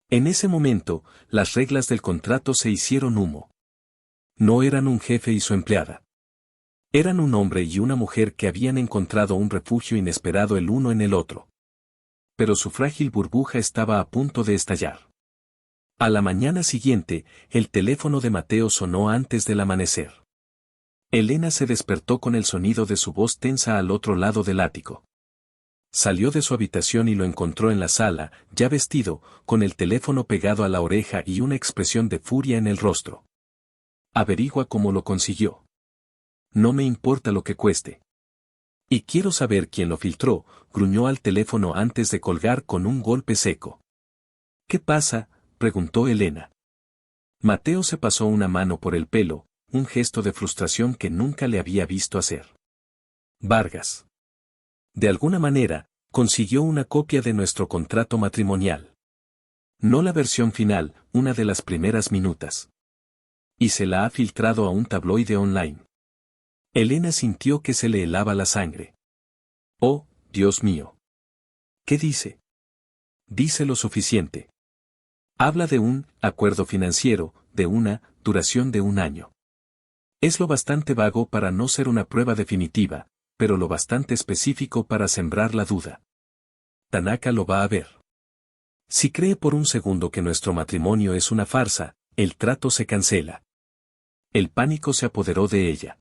En ese momento, las reglas del contrato se hicieron humo. No eran un jefe y su empleada. Eran un hombre y una mujer que habían encontrado un refugio inesperado el uno en el otro. Pero su frágil burbuja estaba a punto de estallar. A la mañana siguiente, el teléfono de Mateo sonó antes del amanecer. Elena se despertó con el sonido de su voz tensa al otro lado del ático. Salió de su habitación y lo encontró en la sala, ya vestido, con el teléfono pegado a la oreja y una expresión de furia en el rostro. Averigua cómo lo consiguió. No me importa lo que cueste. Y quiero saber quién lo filtró, gruñó al teléfono antes de colgar con un golpe seco. ¿Qué pasa?, preguntó Elena. Mateo se pasó una mano por el pelo, un gesto de frustración que nunca le había visto hacer. Vargas. De alguna manera, consiguió una copia de nuestro contrato matrimonial. No la versión final, una de las primeras minutas. Y se la ha filtrado a un tabloide online. Elena sintió que se le helaba la sangre. Oh, Dios mío. ¿Qué dice? Dice lo suficiente. Habla de un acuerdo financiero, de una duración de 1 año. Es lo bastante vago para no ser una prueba definitiva, pero lo bastante específico para sembrar la duda. Tanaka lo va a ver. Si cree por un segundo que nuestro matrimonio es una farsa, el trato se cancela. El pánico se apoderó de ella.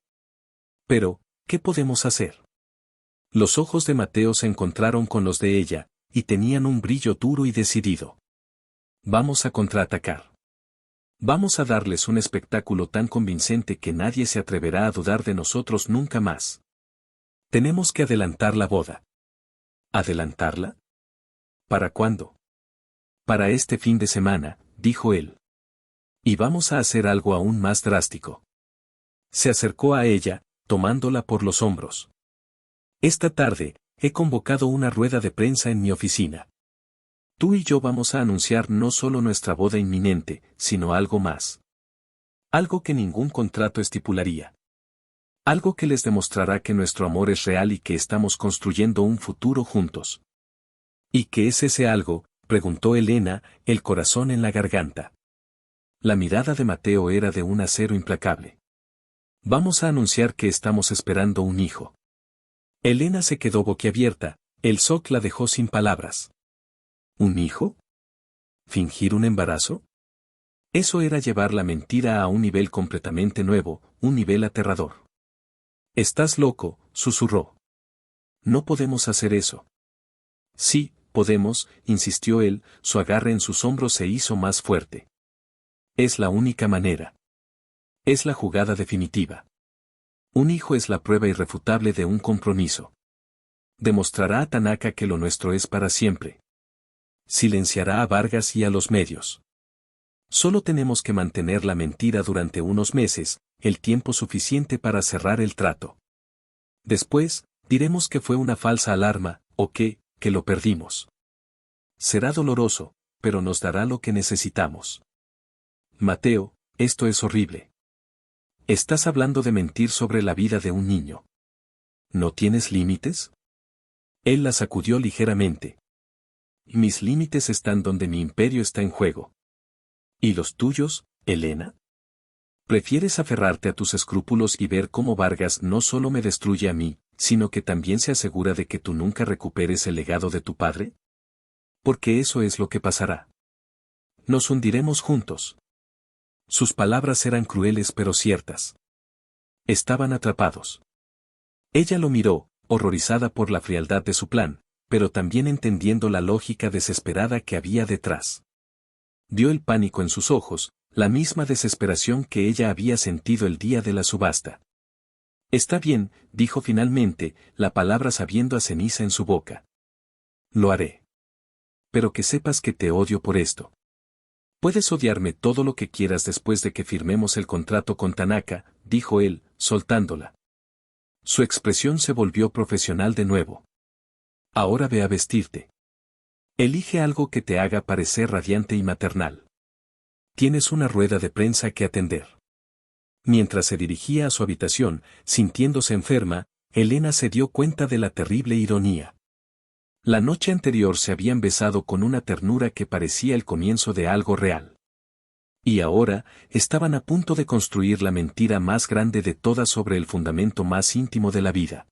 Pero, ¿qué podemos hacer? Los ojos de Mateo se encontraron con los de ella, y tenían un brillo duro y decidido. Vamos a contraatacar. Vamos a darles un espectáculo tan convincente que nadie se atreverá a dudar de nosotros nunca más. Tenemos que adelantar la boda. ¿Adelantarla? ¿Para cuándo? Para este fin de semana, dijo él. Y vamos a hacer algo aún más drástico. Se acercó a ella, tomándola por los hombros. Esta tarde, he convocado una rueda de prensa en mi oficina. Tú y yo vamos a anunciar no solo nuestra boda inminente, sino algo más. Algo que ningún contrato estipularía. Algo que les demostrará que nuestro amor es real y que estamos construyendo un futuro juntos. ¿Y qué es ese algo?, preguntó Elena, el corazón en la garganta. La mirada de Mateo era de un acero implacable. Vamos a anunciar que estamos esperando un hijo. Elena se quedó boquiabierta, El shock la dejó sin palabras. ¿Un hijo? ¿Fingir un embarazo? Eso era llevar la mentira a un nivel completamente nuevo, un nivel aterrador. «Estás loco», susurró. «No podemos hacer eso». «Sí, podemos», insistió él, su agarre en sus hombros se hizo más fuerte. «Es la única manera. Es la jugada definitiva. Un hijo es la prueba irrefutable de un compromiso. Demostrará a Tanaka que lo nuestro es para siempre. Silenciará a Vargas y a los medios. Solo tenemos que mantener la mentira durante unos meses, el tiempo suficiente para cerrar el trato. Después, diremos que fue una falsa alarma, o que lo perdimos. Será doloroso, pero nos dará lo que necesitamos. Mateo, esto es horrible. Estás hablando de mentir sobre la vida de un niño. ¿No tienes límites? Él la sacudió ligeramente. Mis límites están donde mi imperio está en juego. ¿Y los tuyos, Elena? ¿Prefieres aferrarte a tus escrúpulos y ver cómo Vargas no solo me destruye a mí, sino que también se asegura de que tú nunca recuperes el legado de tu padre? Porque eso es lo que pasará. Nos hundiremos juntos. Sus palabras eran crueles pero ciertas. Estaban atrapados. Ella lo miró, horrorizada por la frialdad de su plan, pero también entendiendo la lógica desesperada que había detrás. Vio el pánico en sus ojos, la misma desesperación que ella había sentido el día de la subasta. Está bien, dijo finalmente, la palabra sabiendo a ceniza en su boca. Lo haré. Pero que sepas que te odio por esto. Puedes odiarme todo lo que quieras después de que firmemos el contrato con Tanaka, dijo él, soltándola. Su expresión se volvió profesional de nuevo. Ahora ve a vestirte. Elige algo que te haga parecer radiante y maternal. Tienes una rueda de prensa que atender. Mientras se dirigía a su habitación, sintiéndose enferma, Elena se dio cuenta de la terrible ironía. La noche anterior se habían besado con una ternura que parecía el comienzo de algo real. Y ahora, estaban a punto de construir la mentira más grande de todas sobre el fundamento más íntimo de la vida.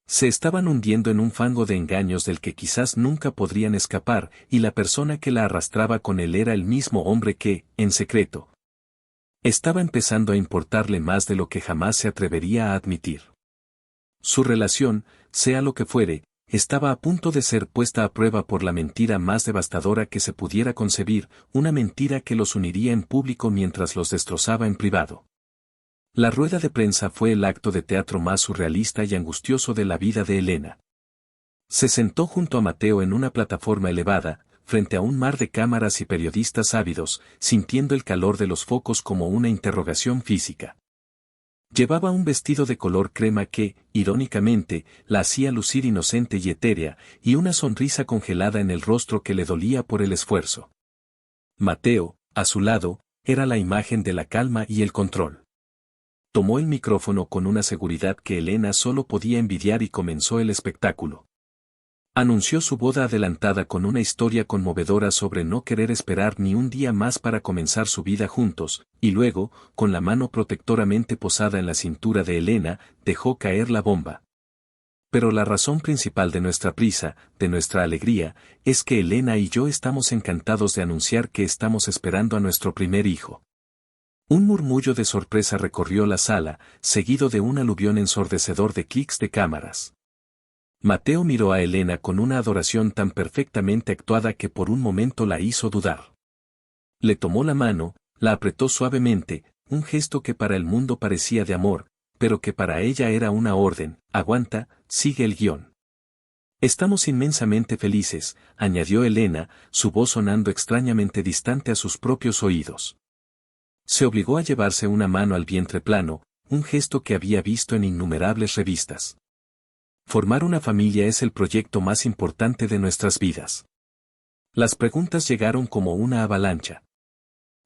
Se estaban hundiendo en un fango de engaños del que quizás nunca podrían escapar, y la persona que la arrastraba con él era el mismo hombre que, en secreto, estaba empezando a importarle más de lo que jamás se atrevería a admitir. Su relación, sea lo que fuere, estaba a punto de ser puesta a prueba por la mentira más devastadora que se pudiera concebir, una mentira que los uniría en público mientras los destrozaba en privado. La rueda de prensa fue el acto de teatro más surrealista y angustioso de la vida de Elena. Se sentó junto a Mateo en una plataforma elevada, frente a un mar de cámaras y periodistas ávidos, sintiendo el calor de los focos como una interrogación física. Llevaba un vestido de color crema que, irónicamente, la hacía lucir inocente y etérea, y una sonrisa congelada en el rostro que le dolía por el esfuerzo. Mateo, a su lado, era la imagen de la calma y el control. Tomó el micrófono con una seguridad que Elena solo podía envidiar y comenzó el espectáculo. Anunció su boda adelantada con una historia conmovedora sobre no querer esperar ni un día más para comenzar su vida juntos, y luego, con la mano protectoramente posada en la cintura de Elena, dejó caer la bomba. Pero la razón principal de nuestra prisa, de nuestra alegría, es que Elena y yo estamos encantados de anunciar que estamos esperando a nuestro primer hijo. Un murmullo de sorpresa recorrió la sala, seguido de un aluvión ensordecedor de clics de cámaras. Mateo miró a Elena con una adoración tan perfectamente actuada que por un momento la hizo dudar. Le tomó la mano, la apretó suavemente, un gesto que para el mundo parecía de amor, pero que para ella era una orden: aguanta, sigue el guión. Estamos inmensamente felices, añadió Elena, su voz sonando extrañamente distante a sus propios oídos. Se obligó a llevarse una mano al vientre plano, un gesto que había visto en innumerables revistas. Formar una familia es el proyecto más importante de nuestras vidas. Las preguntas llegaron como una avalancha.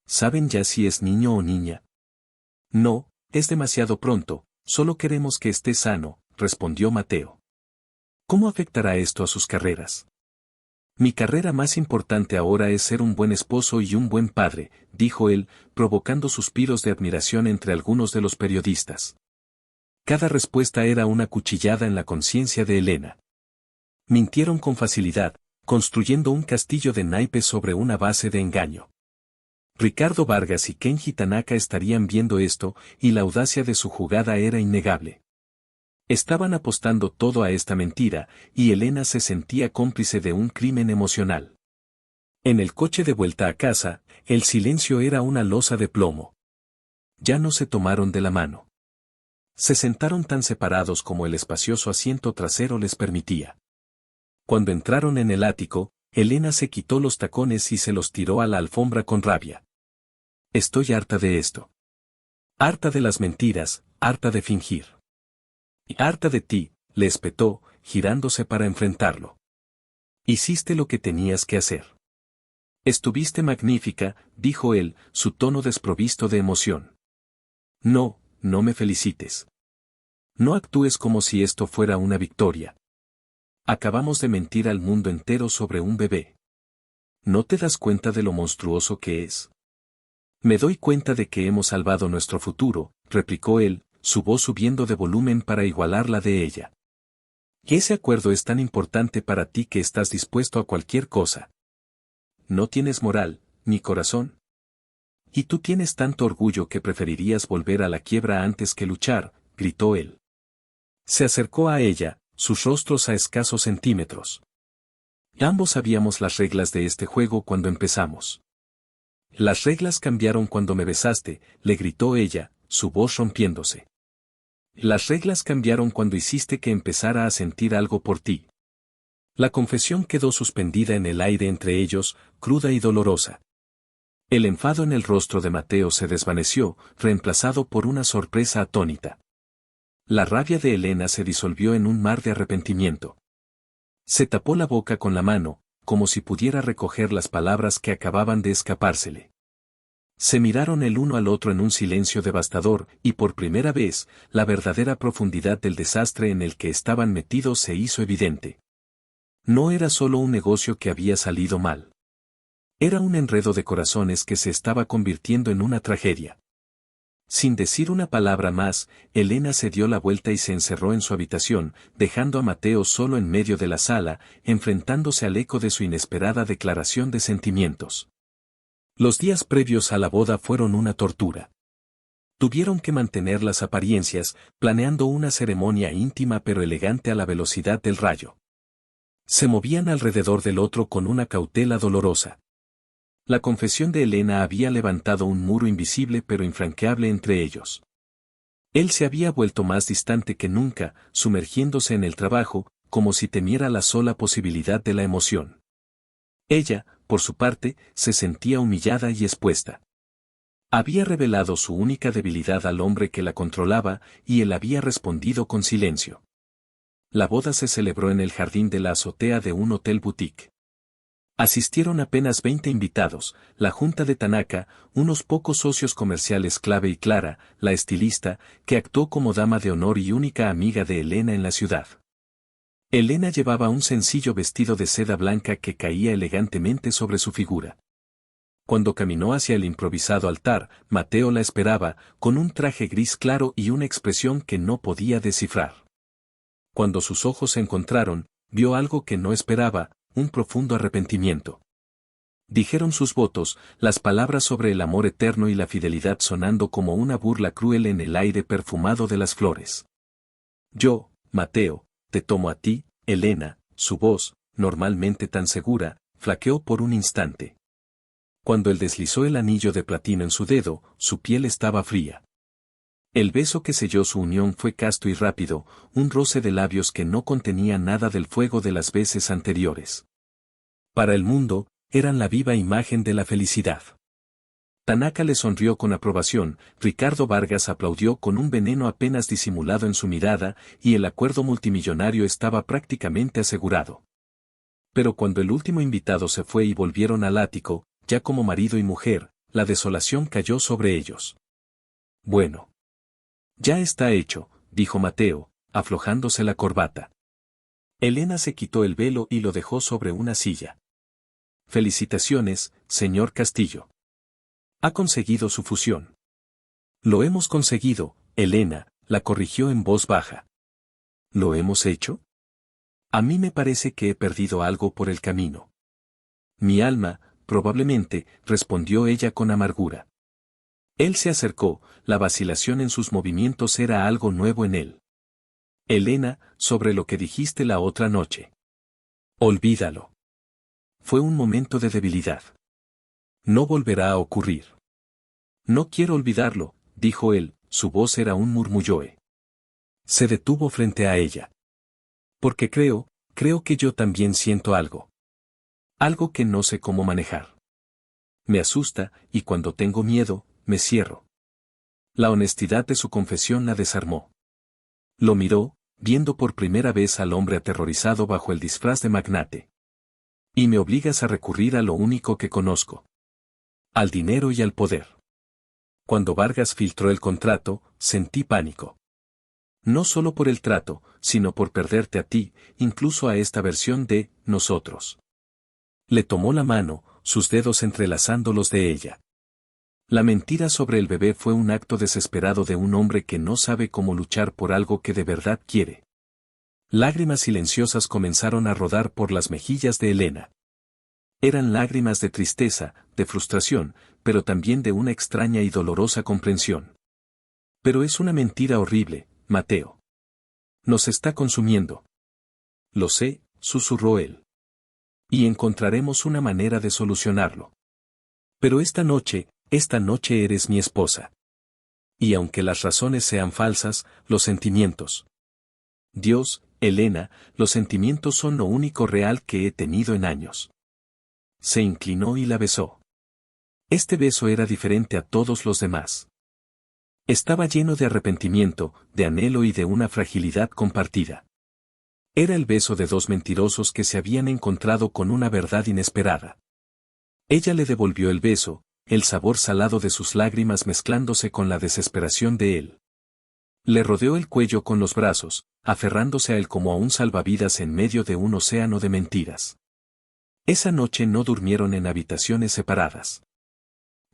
¿Saben ya si es niño o niña? No, es demasiado pronto, solo queremos que esté sano, respondió Mateo. ¿Cómo afectará esto a sus carreras? Mi carrera más importante ahora es ser un buen esposo y un buen padre, dijo él, provocando suspiros de admiración entre algunos de los periodistas. Cada respuesta era una cuchillada en la conciencia de Elena. Mintieron con facilidad, construyendo un castillo de naipes sobre una base de engaño. Ricardo Vargas y Kenji Tanaka estarían viendo esto, y la audacia de su jugada era innegable. Estaban apostando todo a esta mentira, y Elena se sentía cómplice de un crimen emocional. En el coche de vuelta a casa, el silencio era una losa de plomo. Ya no se tomaron de la mano. Se sentaron tan separados como el espacioso asiento trasero les permitía. Cuando entraron en el ático, Elena se quitó los tacones y se los tiró a la alfombra con rabia. Estoy harta de esto. Harta de las mentiras, harta de fingir. Y harta de ti, le espetó, girándose para enfrentarlo. Hiciste lo que tenías que hacer. Estuviste magnífica, dijo él, su tono desprovisto de emoción. No, no me felicites. No actúes como si esto fuera una victoria. Acabamos de mentir al mundo entero sobre un bebé. ¿No te das cuenta de lo monstruoso que es? Me doy cuenta de que hemos salvado nuestro futuro, replicó él, su voz subiendo de volumen para igualar la de ella. ¿Y ese acuerdo es tan importante para ti que estás dispuesto a cualquier cosa? ¿No tienes moral, ni corazón? ¿Y tú tienes tanto orgullo que preferirías volver a la quiebra antes que luchar?, gritó él. Se acercó a ella, sus rostros a escasos centímetros. Ambos sabíamos las reglas de este juego cuando empezamos. Las reglas cambiaron cuando me besaste, le gritó ella, su voz rompiéndose. Las reglas cambiaron cuando hiciste que empezara a sentir algo por ti. La confesión quedó suspendida en el aire entre ellos, cruda y dolorosa. El enfado en el rostro de Mateo se desvaneció, reemplazado por una sorpresa atónita. La rabia de Elena se disolvió en un mar de arrepentimiento. Se tapó la boca con la mano, como si pudiera recoger las palabras que acababan de escapársele. Se miraron el uno al otro en un silencio devastador, y por primera vez, la verdadera profundidad del desastre en el que estaban metidos se hizo evidente. No era solo un negocio que había salido mal. Era un enredo de corazones que se estaba convirtiendo en una tragedia. Sin decir una palabra más, Elena se dio la vuelta y se encerró en su habitación, dejando a Mateo solo en medio de la sala, enfrentándose al eco de su inesperada declaración de sentimientos. Los días previos a la boda fueron una tortura. Tuvieron que mantener las apariencias, planeando una ceremonia íntima pero elegante a la velocidad del rayo. Se movían alrededor del otro con una cautela dolorosa. La confesión de Elena había levantado un muro invisible pero infranqueable entre ellos. Él se había vuelto más distante que nunca, sumergiéndose en el trabajo, como si temiera la sola posibilidad de la emoción. Ella, por su parte, se sentía humillada y expuesta. Había revelado su única debilidad al hombre que la controlaba, y él había respondido con silencio. La boda se celebró en el jardín de la azotea de un hotel boutique. Asistieron apenas 20 invitados, la junta de Tanaka, unos pocos socios comerciales clave y Clara, la estilista, que actuó como dama de honor y única amiga de Elena en la ciudad. Elena llevaba un sencillo vestido de seda blanca que caía elegantemente sobre su figura. Cuando caminó hacia el improvisado altar, Mateo la esperaba, con un traje gris claro y una expresión que no podía descifrar. Cuando sus ojos se encontraron, vio algo que no esperaba, un profundo arrepentimiento. Dijeron sus votos, las palabras sobre el amor eterno y la fidelidad sonando como una burla cruel en el aire perfumado de las flores. Yo, Mateo, te tomo a ti, Elena, su voz, normalmente tan segura, flaqueó por un instante. Cuando él deslizó el anillo de platino en su dedo, su piel estaba fría. El beso que selló su unión fue casto y rápido, un roce de labios que no contenía nada del fuego de las veces anteriores. Para el mundo, eran la viva imagen de la felicidad. Tanaka le sonrió con aprobación, Ricardo Vargas aplaudió con un veneno apenas disimulado en su mirada, y el acuerdo multimillonario estaba prácticamente asegurado. Pero cuando el último invitado se fue y volvieron al ático, ya como marido y mujer, la desolación cayó sobre ellos. Bueno. Ya está hecho, dijo Mateo, aflojándose la corbata. Elena se quitó el velo y lo dejó sobre una silla. Felicitaciones, señor Castillo. Ha conseguido su fusión. Lo hemos conseguido, Elena, la corrigió en voz baja. ¿Lo hemos hecho? A mí me parece que he perdido algo por el camino. Mi alma, probablemente, respondió ella con amargura. Él se acercó, la vacilación en sus movimientos era algo nuevo en él. Elena, sobre lo que dijiste la otra noche. Olvídalo. Fue un momento de debilidad. No volverá a ocurrir. No quiero olvidarlo, dijo él, su voz era un murmulloe. Se detuvo frente a ella. Porque creo que yo también siento algo. Algo que no sé cómo manejar. Me asusta, y cuando tengo miedo, me cierro. La honestidad de su confesión la desarmó. Lo miró, viendo por primera vez al hombre aterrorizado bajo el disfraz de magnate. Y me obligas a recurrir a lo único que conozco. Al dinero y al poder. Cuando Vargas filtró el contrato, sentí pánico. No solo por el trato, sino por perderte a ti, incluso a esta versión de nosotros. Le tomó la mano, sus dedos entrelazando los de ella. La mentira sobre el bebé fue un acto desesperado de un hombre que no sabe cómo luchar por algo que de verdad quiere. Lágrimas silenciosas comenzaron a rodar por las mejillas de Elena. Eran lágrimas de tristeza, de frustración, pero también de una extraña y dolorosa comprensión. Pero es una mentira horrible, Mateo. Nos está consumiendo. Lo sé, susurró él. Y encontraremos una manera de solucionarlo. Pero esta noche eres mi esposa. Y aunque las razones sean falsas, los sentimientos. Dios, Elena, los sentimientos son lo único real que he tenido en años. Se inclinó y la besó. Este beso era diferente a todos los demás. Estaba lleno de arrepentimiento, de anhelo y de una fragilidad compartida. Era el beso de dos mentirosos que se habían encontrado con una verdad inesperada. Ella le devolvió el beso, el sabor salado de sus lágrimas mezclándose con la desesperación de él. Le rodeó el cuello con los brazos, aferrándose a él como a un salvavidas en medio de un océano de mentiras. Esa noche no durmieron en habitaciones separadas.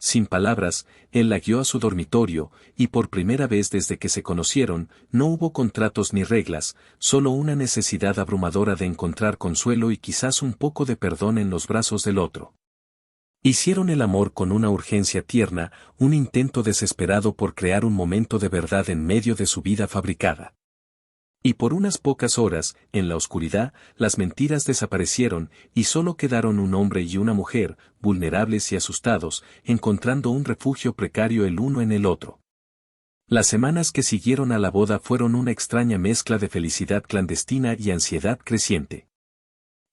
Sin palabras, él la guió a su dormitorio, y por primera vez desde que se conocieron, no hubo contratos ni reglas, solo una necesidad abrumadora de encontrar consuelo y quizás un poco de perdón en los brazos del otro. Hicieron el amor con una urgencia tierna, un intento desesperado por crear un momento de verdad en medio de su vida fabricada. Y por unas pocas horas, en la oscuridad, las mentiras desaparecieron, y solo quedaron un hombre y una mujer, vulnerables y asustados, encontrando un refugio precario el uno en el otro. Las semanas que siguieron a la boda fueron una extraña mezcla de felicidad clandestina y ansiedad creciente.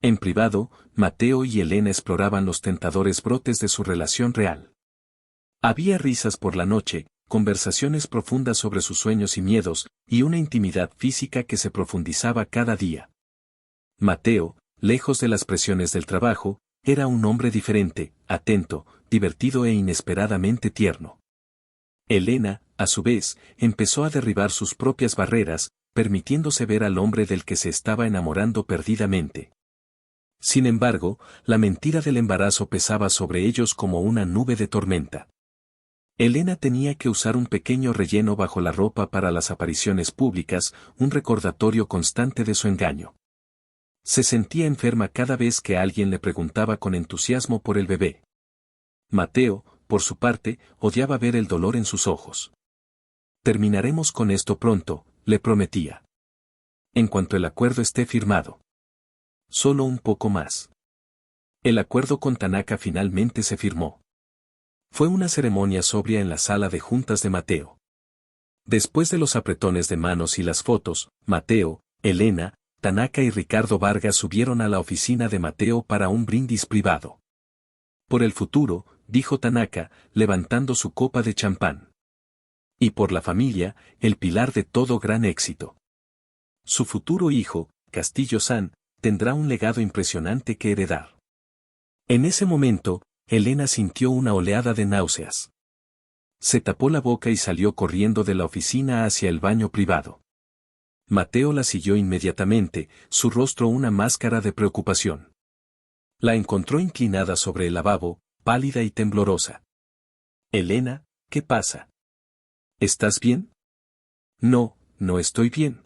En privado, Mateo y Elena exploraban los tentadores brotes de su relación real. Había risas por la noche, conversaciones profundas sobre sus sueños y miedos, y una intimidad física que se profundizaba cada día. Mateo, lejos de las presiones del trabajo, era un hombre diferente, atento, divertido e inesperadamente tierno. Elena, a su vez, empezó a derribar sus propias barreras, permitiéndose ver al hombre del que se estaba enamorando perdidamente. Sin embargo, la mentira del embarazo pesaba sobre ellos como una nube de tormenta. Elena tenía que usar un pequeño relleno bajo la ropa para las apariciones públicas, un recordatorio constante de su engaño. Se sentía enferma cada vez que alguien le preguntaba con entusiasmo por el bebé. Mateo, por su parte, odiaba ver el dolor en sus ojos. Terminaremos con esto pronto, le prometía. En cuanto el acuerdo esté firmado. Solo un poco más. El acuerdo con Tanaka finalmente se firmó. Fue una ceremonia sobria en la sala de juntas de Mateo. Después de los apretones de manos y las fotos, Mateo, Elena, Tanaka y Ricardo Vargas subieron a la oficina de Mateo para un brindis privado. Por el futuro, dijo Tanaka, levantando su copa de champán. Y por la familia, el pilar de todo gran éxito. Su futuro hijo, Castillo-san, tendrá un legado impresionante que heredar. En ese momento, Elena sintió una oleada de náuseas. Se tapó la boca y salió corriendo de la oficina hacia el baño privado. Mateo la siguió inmediatamente, su rostro una máscara de preocupación. La encontró inclinada sobre el lavabo, pálida y temblorosa. Elena, ¿qué pasa? ¿Estás bien? No, no estoy bien.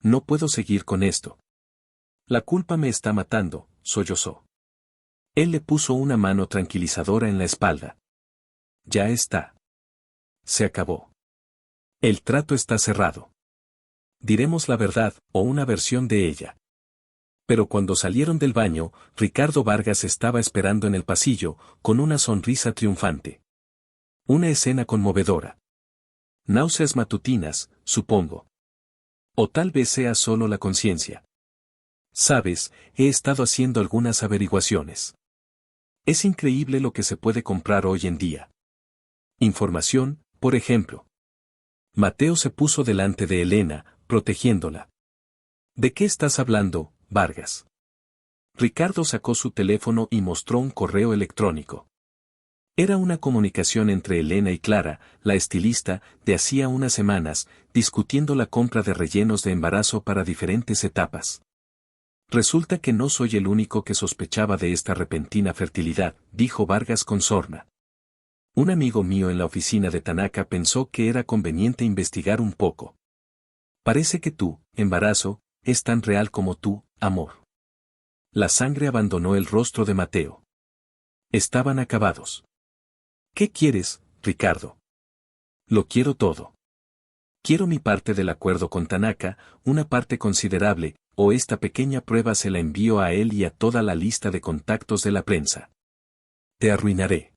No puedo seguir con esto. La culpa me está matando, sollozó. Él le puso una mano tranquilizadora en la espalda. Ya está. Se acabó. El trato está cerrado. Diremos la verdad, o una versión de ella. Pero cuando salieron del baño, Ricardo Vargas estaba esperando en el pasillo, con una sonrisa triunfante. Una escena conmovedora. Náuseas matutinas, supongo. O tal vez sea solo la conciencia. Sabes, he estado haciendo algunas averiguaciones. Es increíble lo que se puede comprar hoy en día. Información, por ejemplo. Mateo se puso delante de Elena, protegiéndola. ¿De qué estás hablando, Vargas? Ricardo sacó su teléfono y mostró un correo electrónico. Era una comunicación entre Elena y Clara, la estilista, de hacía unas semanas, discutiendo la compra de rellenos de embarazo para diferentes etapas. Resulta que no soy el único que sospechaba de esta repentina fertilidad, dijo Vargas con sorna. Un amigo mío en la oficina de Tanaka pensó que era conveniente investigar un poco. Parece que tu embarazo es tan real como tú, amor. La sangre abandonó el rostro de Mateo. Estaban acabados. ¿Qué quieres, Ricardo? Lo quiero todo. Quiero mi parte del acuerdo con Tanaka, una parte considerable, o esta pequeña prueba se la envío a él y a toda la lista de contactos de la prensa. Te arruinaré.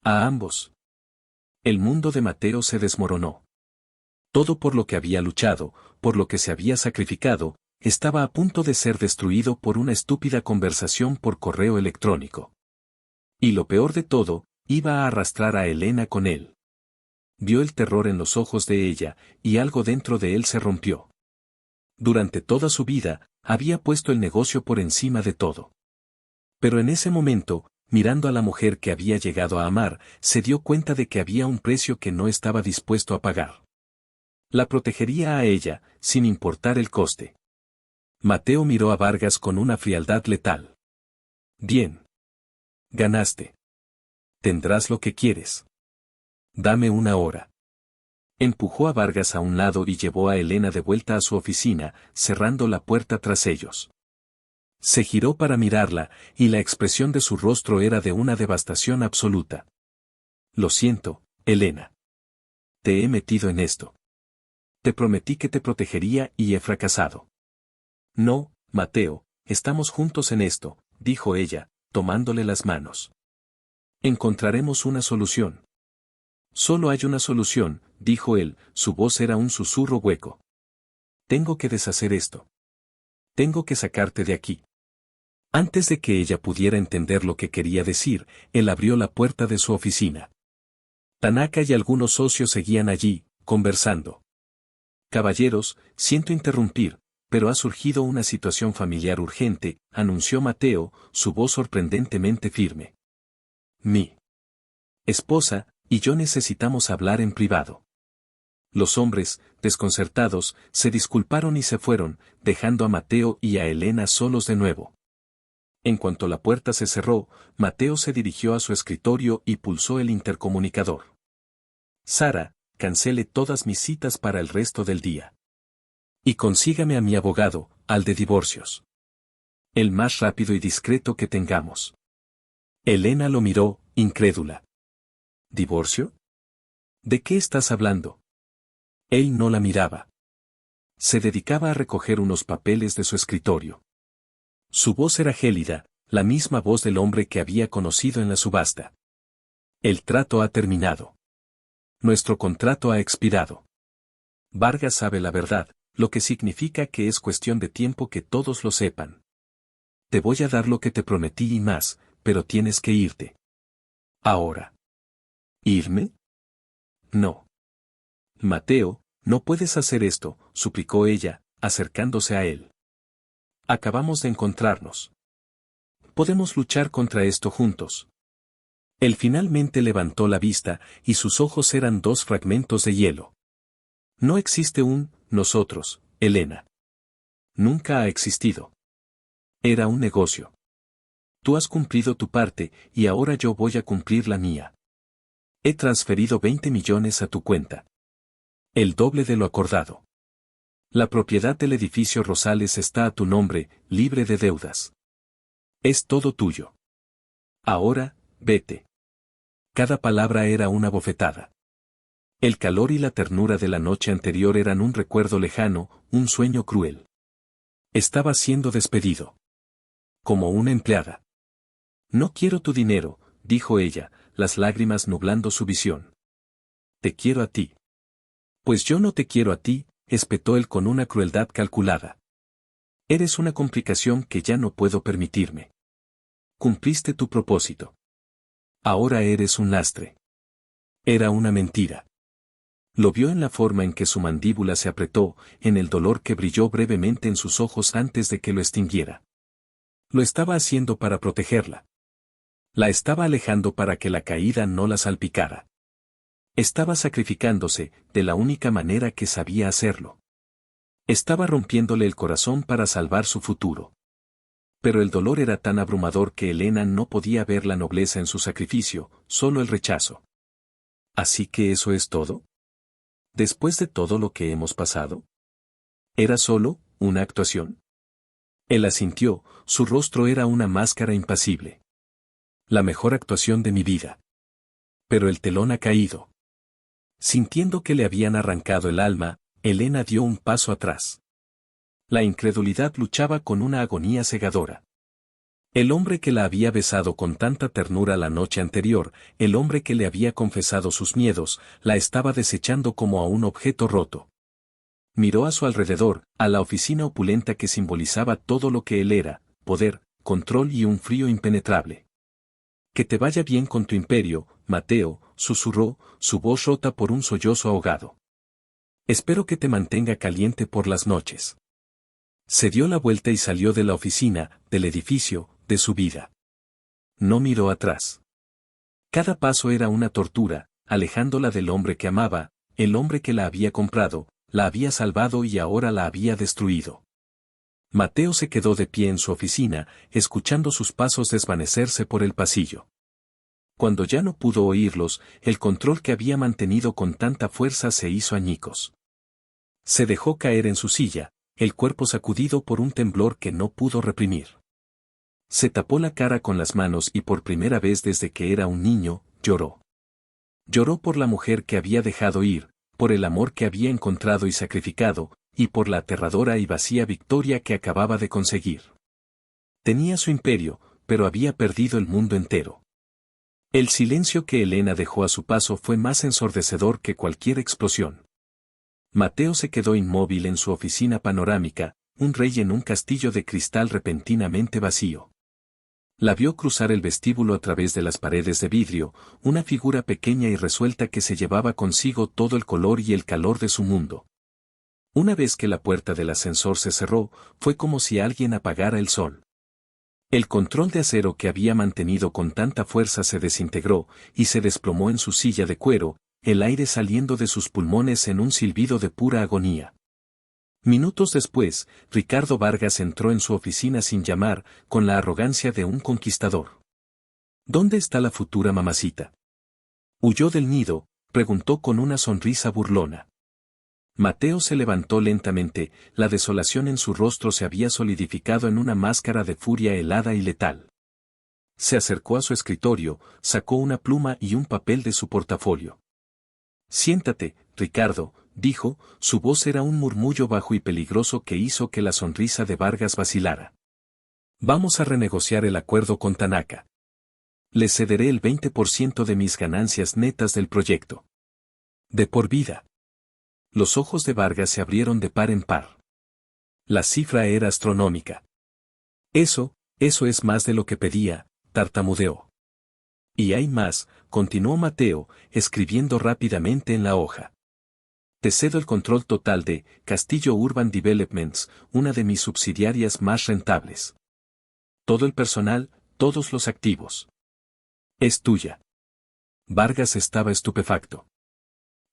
A ambos. El mundo de Mateo se desmoronó. Todo por lo que había luchado, por lo que se había sacrificado, estaba a punto de ser destruido por una estúpida conversación por correo electrónico. Y lo peor de todo, iba a arrastrar a Elena con él. Vio el terror en los ojos de ella, y algo dentro de él se rompió. Durante toda su vida, había puesto el negocio por encima de todo. Pero en ese momento, mirando a la mujer que había llegado a amar, se dio cuenta de que había un precio que no estaba dispuesto a pagar. La protegería a ella, sin importar el coste. Mateo miró a Vargas con una frialdad letal. Bien. Ganaste. Tendrás lo que quieres. Dame una hora. Empujó a Vargas a un lado y llevó a Elena de vuelta a su oficina, cerrando la puerta tras ellos. Se giró para mirarla, y la expresión de su rostro era de una devastación absoluta. Lo siento, Elena. Te he metido en esto. Te prometí que te protegería y he fracasado. No, Mateo, estamos juntos en esto, dijo ella, tomándole las manos. Encontraremos una solución. Solo hay una solución, dijo él, su voz era un susurro hueco. Tengo que deshacer esto. Tengo que sacarte de aquí. Antes de que ella pudiera entender lo que quería decir, él abrió la puerta de su oficina. Tanaka y algunos socios seguían allí, conversando. Caballeros, siento interrumpir, pero ha surgido una situación familiar urgente, anunció Mateo, su voz sorprendentemente firme. Mi esposa y yo necesitamos hablar en privado. Los hombres, desconcertados, se disculparon y se fueron, dejando a Mateo y a Elena solos de nuevo. En cuanto la puerta se cerró, Mateo se dirigió a su escritorio y pulsó el intercomunicador. Sara, cancele todas mis citas para el resto del día. Y consígame a mi abogado, al de divorcios. El más rápido y discreto que tengamos. Elena lo miró, incrédula. ¿Divorcio? ¿De qué estás hablando? Él no la miraba. Se dedicaba a recoger unos papeles de su escritorio. Su voz era gélida, la misma voz del hombre que había conocido en la subasta. El trato ha terminado. Nuestro contrato ha expirado. Vargas sabe la verdad, lo que significa que es cuestión de tiempo que todos lo sepan. Te voy a dar lo que te prometí y más, pero tienes que irte. Ahora. ¿Irme? No. Mateo, no puedes hacer esto, suplicó ella, acercándose a él. Acabamos de encontrarnos. Podemos luchar contra esto juntos. Él finalmente levantó la vista, y sus ojos eran dos fragmentos de hielo. No existe un nosotros, Elena. Nunca ha existido. Era un negocio. Tú has cumplido tu parte, y ahora yo voy a cumplir la mía. He transferido 20 millones a tu cuenta. El doble de lo acordado. La propiedad del edificio Rosales está a tu nombre, libre de deudas. Es todo tuyo. Ahora, vete. Cada palabra era una bofetada. El calor y la ternura de la noche anterior eran un recuerdo lejano, un sueño cruel. Estaba siendo despedido. Como una empleada. No quiero tu dinero, dijo ella, las lágrimas nublando su visión. Te quiero a ti. Pues yo no te quiero a ti, espetó él con una crueldad calculada. Eres una complicación que ya no puedo permitirme. Cumpliste tu propósito. Ahora eres un lastre. Era una mentira. Lo vio en la forma en que su mandíbula se apretó, en el dolor que brilló brevemente en sus ojos antes de que lo extinguiera. Lo estaba haciendo para protegerla. La estaba alejando para que la caída no la salpicara. Estaba sacrificándose, de la única manera que sabía hacerlo. Estaba rompiéndole el corazón para salvar su futuro. Pero el dolor era tan abrumador que Elena no podía ver la nobleza en su sacrificio, solo el rechazo. ¿Así que eso es todo? Después de todo lo que hemos pasado. ¿Era solo una actuación? Él asintió, su rostro era una máscara impasible. La mejor actuación de mi vida. Pero el telón ha caído. Sintiendo que le habían arrancado el alma, Elena dio un paso atrás. La incredulidad luchaba con una agonía cegadora. El hombre que la había besado con tanta ternura la noche anterior, el hombre que le había confesado sus miedos, la estaba desechando como a un objeto roto. Miró a su alrededor, a la oficina opulenta que simbolizaba todo lo que él era, poder, control y un frío impenetrable. Que te vaya bien con tu imperio, Mateo, susurró, su voz rota por un sollozo ahogado. Espero que te mantenga caliente por las noches. Se dio la vuelta y salió de la oficina, del edificio, de su vida. No miró atrás. Cada paso era una tortura, alejándola del hombre que amaba, el hombre que la había comprado, la había salvado y ahora la había destruido. Mateo se quedó de pie en su oficina, escuchando sus pasos desvanecerse por el pasillo. Cuando ya no pudo oírlos, el control que había mantenido con tanta fuerza se hizo añicos. Se dejó caer en su silla, el cuerpo sacudido por un temblor que no pudo reprimir. Se tapó la cara con las manos y por primera vez desde que era un niño, lloró. Lloró por la mujer que había dejado ir, por el amor que había encontrado y sacrificado, y por la aterradora y vacía victoria que acababa de conseguir. Tenía su imperio, pero había perdido el mundo entero. El silencio que Elena dejó a su paso fue más ensordecedor que cualquier explosión. Mateo se quedó inmóvil en su oficina panorámica, un rey en un castillo de cristal repentinamente vacío. La vio cruzar el vestíbulo a través de las paredes de vidrio, una figura pequeña y resuelta que se llevaba consigo todo el color y el calor de su mundo. Una vez que la puerta del ascensor se cerró, fue como si alguien apagara el sol. El control de acero que había mantenido con tanta fuerza se desintegró, y se desplomó en su silla de cuero, el aire saliendo de sus pulmones en un silbido de pura agonía. Minutos después, Ricardo Vargas entró en su oficina sin llamar, con la arrogancia de un conquistador. ¿Dónde está la futura mamacita? ¿Huyó del nido?, preguntó con una sonrisa burlona. Mateo se levantó lentamente, la desolación en su rostro se había solidificado en una máscara de furia helada y letal. Se acercó a su escritorio, sacó una pluma y un papel de su portafolio. Siéntate, Ricardo, dijo, su voz era un murmullo bajo y peligroso que hizo que la sonrisa de Vargas vacilara. Vamos a renegociar el acuerdo con Tanaka. Le cederé el 20% de mis ganancias netas del proyecto. De por vida. Los ojos de Vargas se abrieron de par en par. La cifra era astronómica. Eso es más de lo que pedía, tartamudeó. Y hay más, continuó Mateo, escribiendo rápidamente en la hoja. Te cedo el control total de Castillo Urban Developments, una de mis subsidiarias más rentables. Todo el personal, todos los activos. Es tuya. Vargas estaba estupefacto.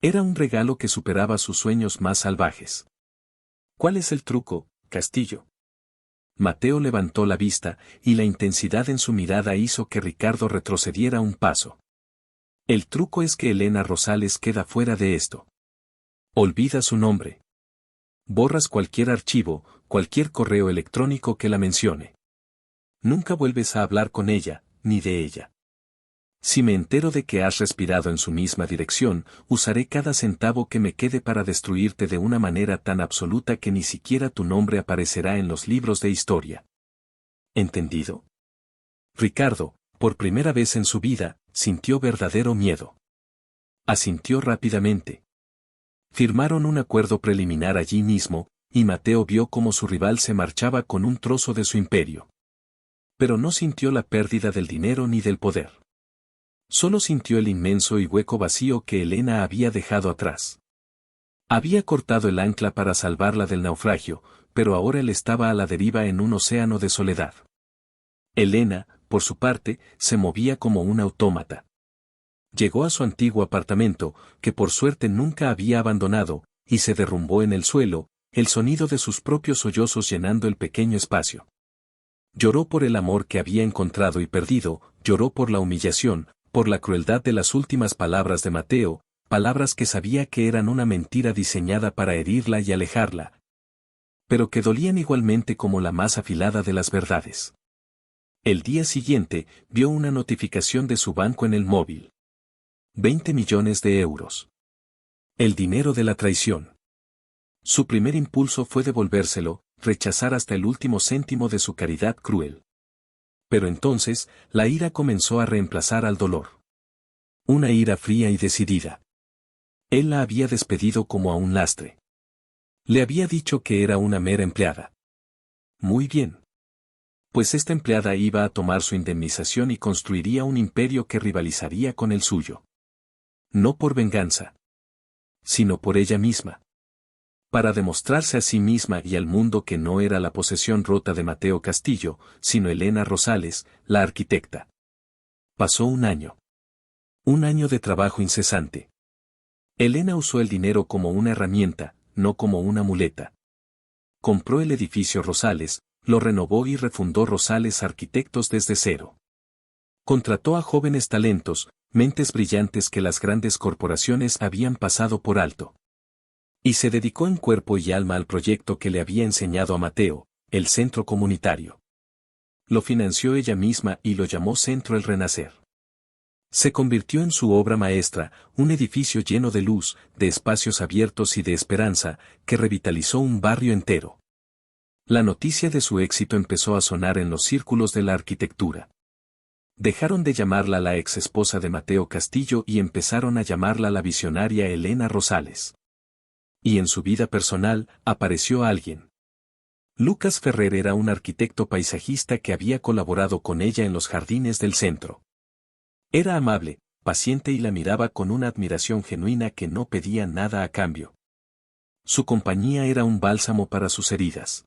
Era un regalo que superaba sus sueños más salvajes. ¿Cuál es el truco, Castillo? Mateo levantó la vista, y la intensidad en su mirada hizo que Ricardo retrocediera un paso. El truco es que Elena Rosales queda fuera de esto. Olvida su nombre. Borras cualquier archivo, cualquier correo electrónico que la mencione. Nunca vuelves a hablar con ella, ni de ella. Si me entero de que has respirado en su misma dirección, usaré cada centavo que me quede para destruirte de una manera tan absoluta que ni siquiera tu nombre aparecerá en los libros de historia. ¿Entendido? Ricardo, por primera vez en su vida, sintió verdadero miedo. Asintió rápidamente. Firmaron un acuerdo preliminar allí mismo, y Mateo vio cómo su rival se marchaba con un trozo de su imperio. Pero no sintió la pérdida del dinero ni del poder. Solo sintió el inmenso y hueco vacío que Elena había dejado atrás. Había cortado el ancla para salvarla del naufragio, pero ahora él estaba a la deriva en un océano de soledad. Elena, por su parte, se movía como un autómata. Llegó a su antiguo apartamento, que por suerte nunca había abandonado, y se derrumbó en el suelo, el sonido de sus propios sollozos llenando el pequeño espacio. Lloró por el amor que había encontrado y perdido, lloró por la humillación, por la crueldad de las últimas palabras de Mateo, palabras que sabía que eran una mentira diseñada para herirla y alejarla, pero que dolían igualmente como la más afilada de las verdades. El día siguiente, vio una notificación de su banco en el móvil. 20 millones de euros. El dinero de la traición. Su primer impulso fue devolvérselo, rechazar hasta el último céntimo de su caridad cruel. Pero entonces, la ira comenzó a reemplazar al dolor. Una ira fría y decidida. Él la había despedido como a un lastre. Le había dicho que era una mera empleada. Muy bien. Pues esta empleada iba a tomar su indemnización y construiría un imperio que rivalizaría con el suyo. No por venganza, sino por ella misma. Para demostrarse a sí misma y al mundo que no era la posesión rota de Mateo Castillo, sino Elena Rosales, la arquitecta. Pasó un año. Un año de trabajo incesante. Elena usó el dinero como una herramienta, no como una muleta. Compró el edificio Rosales, lo renovó y refundó Rosales Arquitectos desde cero. Contrató a jóvenes talentos, mentes brillantes que las grandes corporaciones habían pasado por alto. Y se dedicó en cuerpo y alma al proyecto que le había enseñado a Mateo, el centro comunitario. Lo financió ella misma y lo llamó Centro El Renacer. Se convirtió en su obra maestra, un edificio lleno de luz, de espacios abiertos y de esperanza, que revitalizó un barrio entero. La noticia de su éxito empezó a sonar en los círculos de la arquitectura. Dejaron de llamarla la ex esposa de Mateo Castillo y empezaron a llamarla la visionaria Elena Rosales. Y en su vida personal, apareció alguien. Lucas Ferrer era un arquitecto paisajista que había colaborado con ella en los jardines del centro. Era amable, paciente y la miraba con una admiración genuina que no pedía nada a cambio. Su compañía era un bálsamo para sus heridas.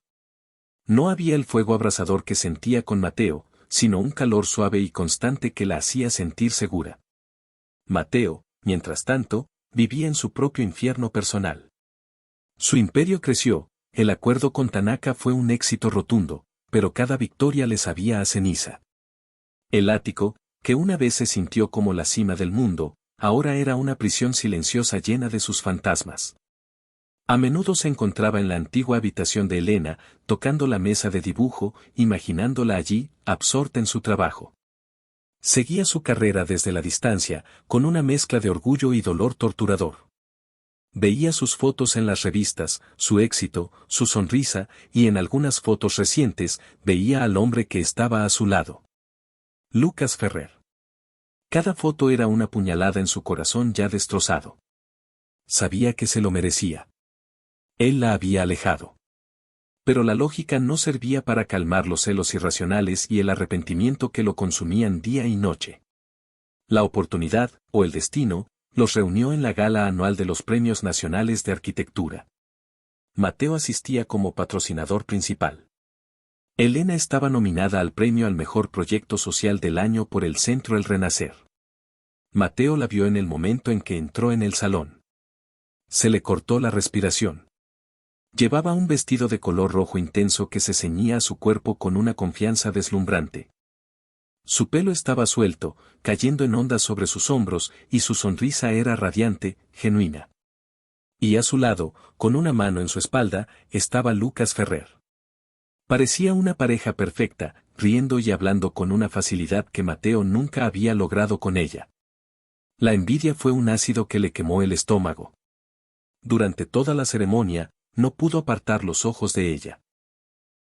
No había el fuego abrasador que sentía con Mateo, sino un calor suave y constante que la hacía sentir segura. Mateo, mientras tanto, vivía en su propio infierno personal. Su imperio creció, el acuerdo con Tanaka fue un éxito rotundo, pero cada victoria le sabía a ceniza. El ático, que una vez se sintió como la cima del mundo, ahora era una prisión silenciosa llena de sus fantasmas. A menudo se encontraba en la antigua habitación de Elena, tocando la mesa de dibujo, imaginándola allí, absorta en su trabajo. Seguía su carrera desde la distancia, con una mezcla de orgullo y dolor torturador. Veía sus fotos en las revistas, su éxito, su sonrisa, y en algunas fotos recientes, veía al hombre que estaba a su lado. Lucas Ferrer. Cada foto era una puñalada en su corazón ya destrozado. Sabía que se lo merecía. Él la había alejado. Pero la lógica no servía para calmar los celos irracionales y el arrepentimiento que lo consumían día y noche. La oportunidad, o el destino, los reunió en la gala anual de los Premios Nacionales de Arquitectura. Mateo asistía como patrocinador principal. Elena estaba nominada al premio al mejor proyecto social del año por el Centro El Renacer. Mateo la vio en el momento en que entró en el salón. Se le cortó la respiración. Llevaba un vestido de color rojo intenso que se ceñía a su cuerpo con una confianza deslumbrante. Su pelo estaba suelto, cayendo en ondas sobre sus hombros, y su sonrisa era radiante, genuina. Y a su lado, con una mano en su espalda, estaba Lucas Ferrer. Parecía una pareja perfecta, riendo y hablando con una facilidad que Mateo nunca había logrado con ella. La envidia fue un ácido que le quemó el estómago. Durante toda la ceremonia, no pudo apartar los ojos de ella.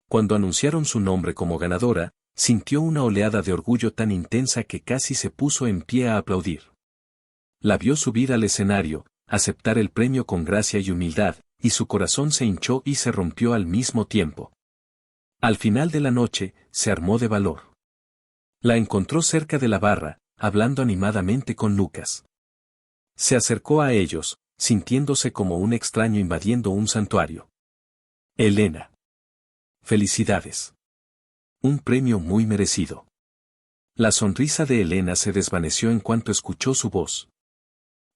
Cuando anunciaron su nombre como ganadora, sintió una oleada de orgullo tan intensa que casi se puso en pie a aplaudir. La vio subir al escenario, aceptar el premio con gracia y humildad, y su corazón se hinchó y se rompió al mismo tiempo. Al final de la noche, se armó de valor. La encontró cerca de la barra, hablando animadamente con Lucas. Se acercó a ellos, sintiéndose como un extraño invadiendo un santuario. Elena. Felicidades. Un premio muy merecido. La sonrisa de Elena se desvaneció en cuanto escuchó su voz.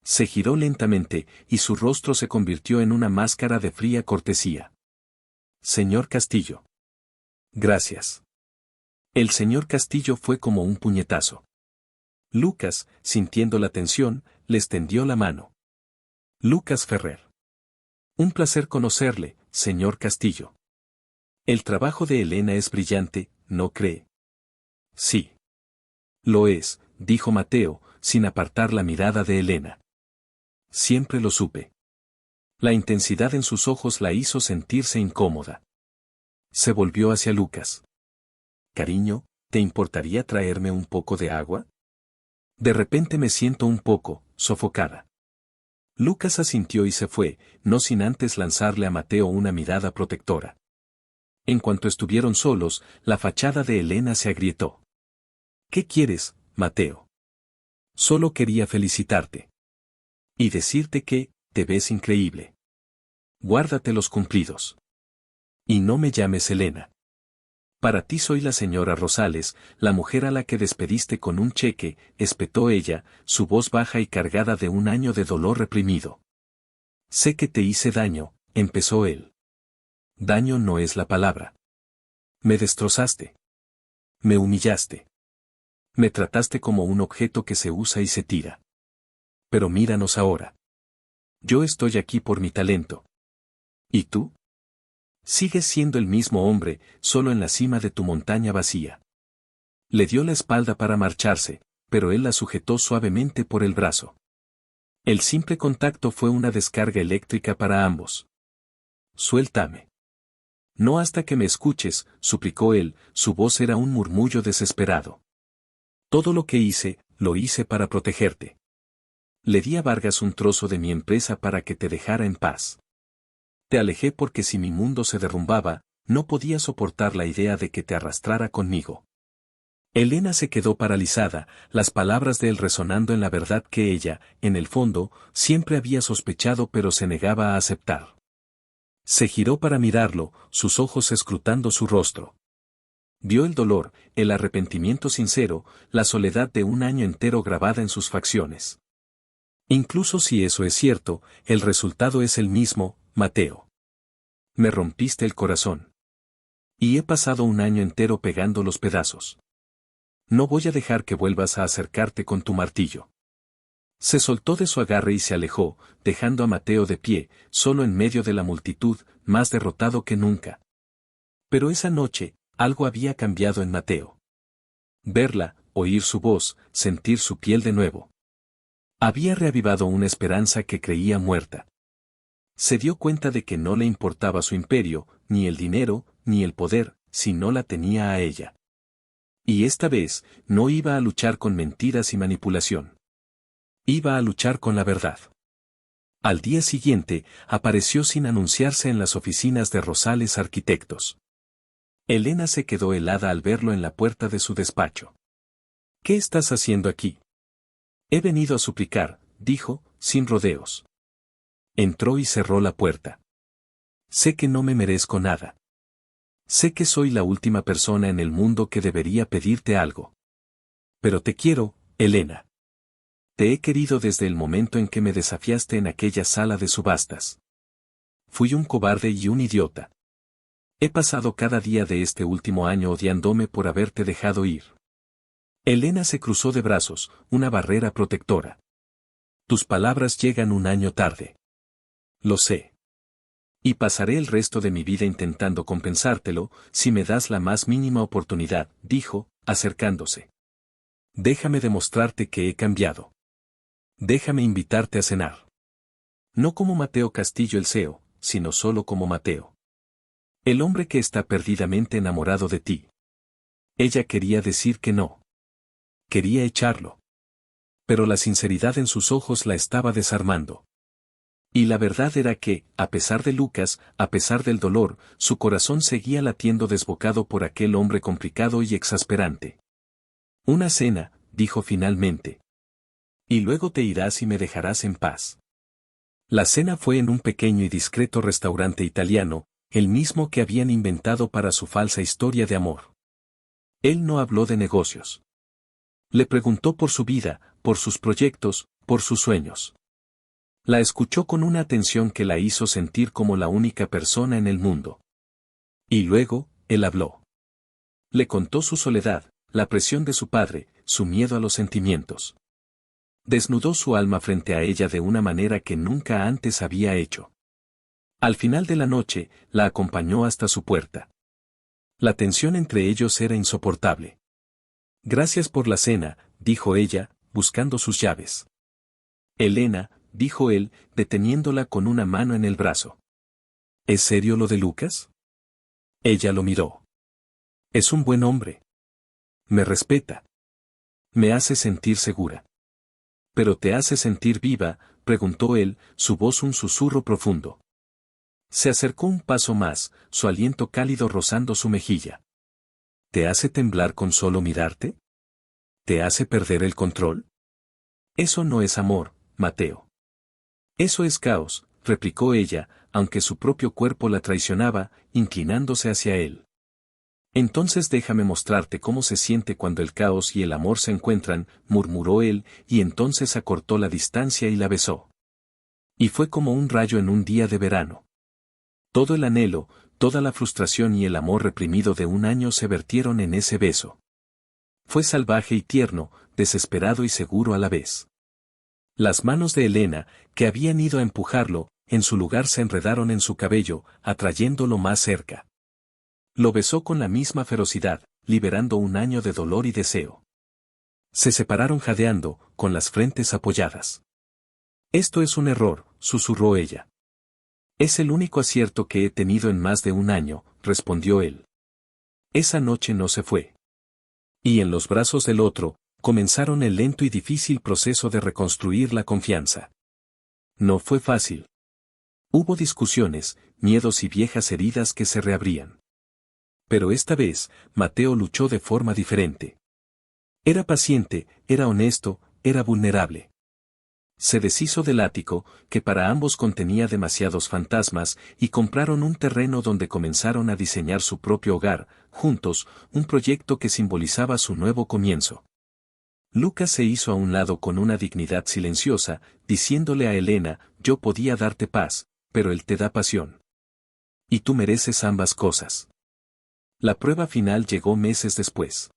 Se giró lentamente, y su rostro se convirtió en una máscara de fría cortesía. Señor Castillo. Gracias. El señor Castillo fue como un puñetazo. Lucas, sintiendo la tensión, les tendió la mano. Lucas Ferrer. Un placer conocerle, señor Castillo. El trabajo de Elena es brillante, ¿no cree? Sí. Lo es, dijo Mateo, sin apartar la mirada de Elena. Siempre lo supe. La intensidad en sus ojos la hizo sentirse incómoda. Se volvió hacia Lucas. Cariño, ¿te importaría traerme un poco de agua? De repente me siento un poco sofocada. Lucas asintió y se fue, no sin antes lanzarle a Mateo una mirada protectora. En cuanto estuvieron solos, la fachada de Elena se agrietó. ¿Qué quieres, Mateo? Solo quería felicitarte. Y decirte que, te ves increíble. Guárdate los cumplidos. Y no me llames Elena. Para ti soy la señora Rosales, la mujer a la que despediste con un cheque, espetó ella, su voz baja y cargada de un año de dolor reprimido. Sé que te hice daño, empezó él. Daño no es la palabra. Me destrozaste. Me humillaste. Me trataste como un objeto que se usa y se tira. Pero míranos ahora. Yo estoy aquí por mi talento. ¿Y tú? Sigues siendo el mismo hombre, solo en la cima de tu montaña vacía. Le dio la espalda para marcharse, pero él la sujetó suavemente por el brazo. El simple contacto fue una descarga eléctrica para ambos. Suéltame. No hasta que me escuches, suplicó él, su voz era un murmullo desesperado. Todo lo que hice, lo hice para protegerte. Le di a Vargas un trozo de mi empresa para que te dejara en paz. Te alejé porque si mi mundo se derrumbaba, no podía soportar la idea de que te arrastrara conmigo. Elena se quedó paralizada, las palabras de él resonando en la verdad que ella, en el fondo, siempre había sospechado pero se negaba a aceptar. Se giró para mirarlo, sus ojos escrutando su rostro. Vio el dolor, el arrepentimiento sincero, la soledad de un año entero grabada en sus facciones. Incluso si eso es cierto, el resultado es el mismo, Mateo. Me rompiste el corazón. Y he pasado un año entero pegando los pedazos. No voy a dejar que vuelvas a acercarte con tu martillo. Se soltó de su agarre y se alejó, dejando a Mateo de pie, solo en medio de la multitud, más derrotado que nunca. Pero esa noche, algo había cambiado en Mateo. Verla, oír su voz, sentir su piel de nuevo. Había reavivado una esperanza que creía muerta. Se dio cuenta de que no le importaba su imperio, ni el dinero, ni el poder, si no la tenía a ella. Y esta vez, no iba a luchar con mentiras y manipulación. Iba a luchar con la verdad. Al día siguiente, apareció sin anunciarse en las oficinas de Rosales Arquitectos. Elena se quedó helada al verlo en la puerta de su despacho. ¿Qué estás haciendo aquí? He venido a suplicar, dijo, sin rodeos. Entró y cerró la puerta. Sé que no me merezco nada. Sé que soy la última persona en el mundo que debería pedirte algo. Pero te quiero, Elena. Te he querido desde el momento en que me desafiaste en aquella sala de subastas. Fui un cobarde y un idiota. He pasado cada día de este último año odiándome por haberte dejado ir. Elena se cruzó de brazos, una barrera protectora. Tus palabras llegan un año tarde. Lo sé. Y pasaré el resto de mi vida intentando compensártelo, si me das la más mínima oportunidad, dijo, acercándose. Déjame demostrarte que he cambiado. Déjame invitarte a cenar. No como Mateo Castillo el CEO, sino solo como Mateo. El hombre que está perdidamente enamorado de ti. Ella quería decir que no. Quería echarlo. Pero la sinceridad en sus ojos la estaba desarmando. Y la verdad era que, a pesar de Lucas, a pesar del dolor, su corazón seguía latiendo desbocado por aquel hombre complicado y exasperante. Una cena, dijo finalmente. Y luego te irás y me dejarás en paz. La cena fue en un pequeño y discreto restaurante italiano, el mismo que habían inventado para su falsa historia de amor. Él no habló de negocios. Le preguntó por su vida, por sus proyectos, por sus sueños. La escuchó con una atención que la hizo sentir como la única persona en el mundo. Y luego, él habló. Le contó su soledad, la presión de su padre, su miedo a los sentimientos. Desnudó su alma frente a ella de una manera que nunca antes había hecho. Al final de la noche, la acompañó hasta su puerta. La tensión entre ellos era insoportable. Gracias por la cena, dijo ella, buscando sus llaves. Elena, dijo él, deteniéndola con una mano en el brazo. ¿Es serio lo de Lucas? Ella lo miró. Es un buen hombre. Me respeta. Me hace sentir segura. ¿Pero te hace sentir viva?, preguntó él, su voz un susurro profundo. Se acercó un paso más, su aliento cálido rozando su mejilla. ¿Te hace temblar con solo mirarte? ¿Te hace perder el control? Eso no es amor, Mateo. Eso es caos, replicó ella, aunque su propio cuerpo la traicionaba, inclinándose hacia él. Entonces déjame mostrarte cómo se siente cuando el caos y el amor se encuentran, murmuró él, y entonces acortó la distancia y la besó. Y fue como un rayo en un día de verano. Todo el anhelo, toda la frustración y el amor reprimido de un año se vertieron en ese beso. Fue salvaje y tierno, desesperado y seguro a la vez. Las manos de Elena, que habían ido a empujarlo, en su lugar se enredaron en su cabello, atrayéndolo más cerca. Lo besó con la misma ferocidad, liberando un año de dolor y deseo. Se separaron jadeando, con las frentes apoyadas. Esto es un error, susurró ella. Es el único acierto que he tenido en más de un año, respondió él. Esa noche no se fue. Y en los brazos del otro, comenzaron el lento y difícil proceso de reconstruir la confianza. No fue fácil. Hubo discusiones, miedos y viejas heridas que se reabrían. Pero esta vez, Mateo luchó de forma diferente. Era paciente, era honesto, era vulnerable. Se deshizo del ático, que para ambos contenía demasiados fantasmas, y compraron un terreno donde comenzaron a diseñar su propio hogar, juntos, un proyecto que simbolizaba su nuevo comienzo. Lucas se hizo a un lado con una dignidad silenciosa, diciéndole a Elena, yo podía darte paz, pero él te da pasión. Y tú mereces ambas cosas. La prueba final llegó meses después.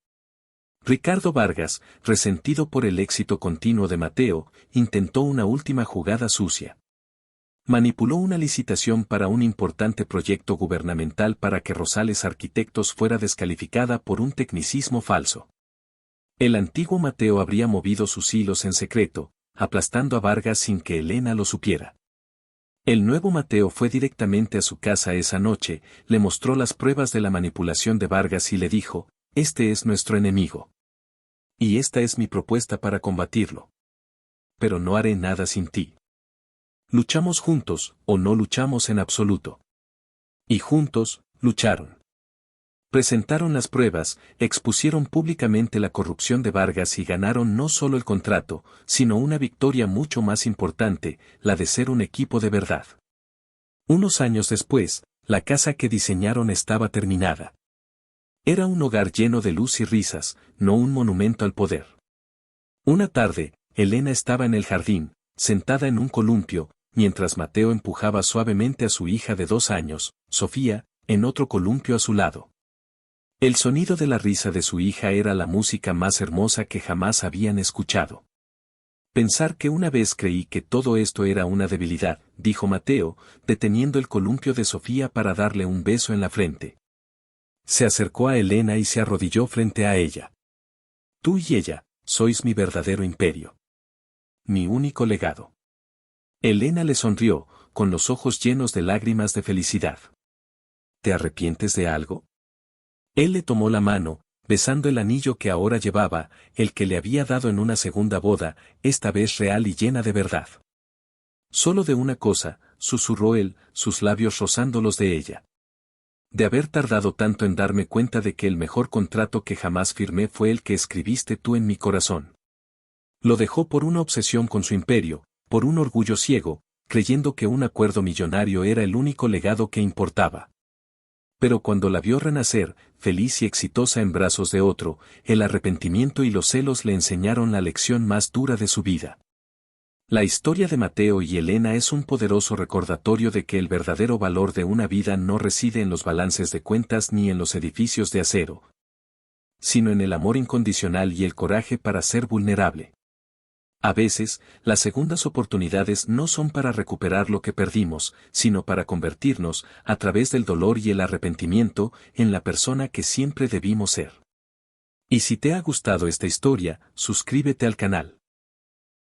Ricardo Vargas, resentido por el éxito continuo de Mateo, intentó una última jugada sucia. Manipuló una licitación para un importante proyecto gubernamental para que Rosales Arquitectos fuera descalificada por un tecnicismo falso. El antiguo Mateo habría movido sus hilos en secreto, aplastando a Vargas sin que Elena lo supiera. El nuevo Mateo fue directamente a su casa esa noche, le mostró las pruebas de la manipulación de Vargas y le dijo, este es nuestro enemigo. Y esta es mi propuesta para combatirlo. Pero no haré nada sin ti. Luchamos juntos, o no luchamos en absoluto. Y juntos, lucharon. Presentaron las pruebas, expusieron públicamente la corrupción de Vargas y ganaron no solo el contrato, sino una victoria mucho más importante, la de ser un equipo de verdad. Unos años después, la casa que diseñaron estaba terminada. Era un hogar lleno de luz y risas, no un monumento al poder. Una tarde, Elena estaba en el jardín, sentada en un columpio, mientras Mateo empujaba suavemente a su hija de 2 años, Sofía, en otro columpio a su lado. El sonido de la risa de su hija era la música más hermosa que jamás habían escuchado. Pensar que una vez creí que todo esto era una debilidad, dijo Mateo, deteniendo el columpio de Sofía para darle un beso en la frente. Se acercó a Elena y se arrodilló frente a ella. Tú y ella, sois mi verdadero imperio. Mi único legado. Elena le sonrió, con los ojos llenos de lágrimas de felicidad. ¿Te arrepientes de algo? Él le tomó la mano, besando el anillo que ahora llevaba, el que le había dado en una segunda boda, esta vez real y llena de verdad. Solo de una cosa, susurró él, sus labios rozando los de ella. De haber tardado tanto en darme cuenta de que el mejor contrato que jamás firmé fue el que escribiste tú en mi corazón. Lo dejó por una obsesión con su imperio, por un orgullo ciego, creyendo que un acuerdo millonario era el único legado que importaba. Pero cuando la vio renacer, feliz y exitosa en brazos de otro, el arrepentimiento y los celos le enseñaron la lección más dura de su vida. La historia de Mateo y Elena es un poderoso recordatorio de que el verdadero valor de una vida no reside en los balances de cuentas ni en los edificios de acero, sino en el amor incondicional y el coraje para ser vulnerable. A veces, las segundas oportunidades no son para recuperar lo que perdimos, sino para convertirnos, a través del dolor y el arrepentimiento, en la persona que siempre debimos ser. Y si te ha gustado esta historia, suscríbete al canal.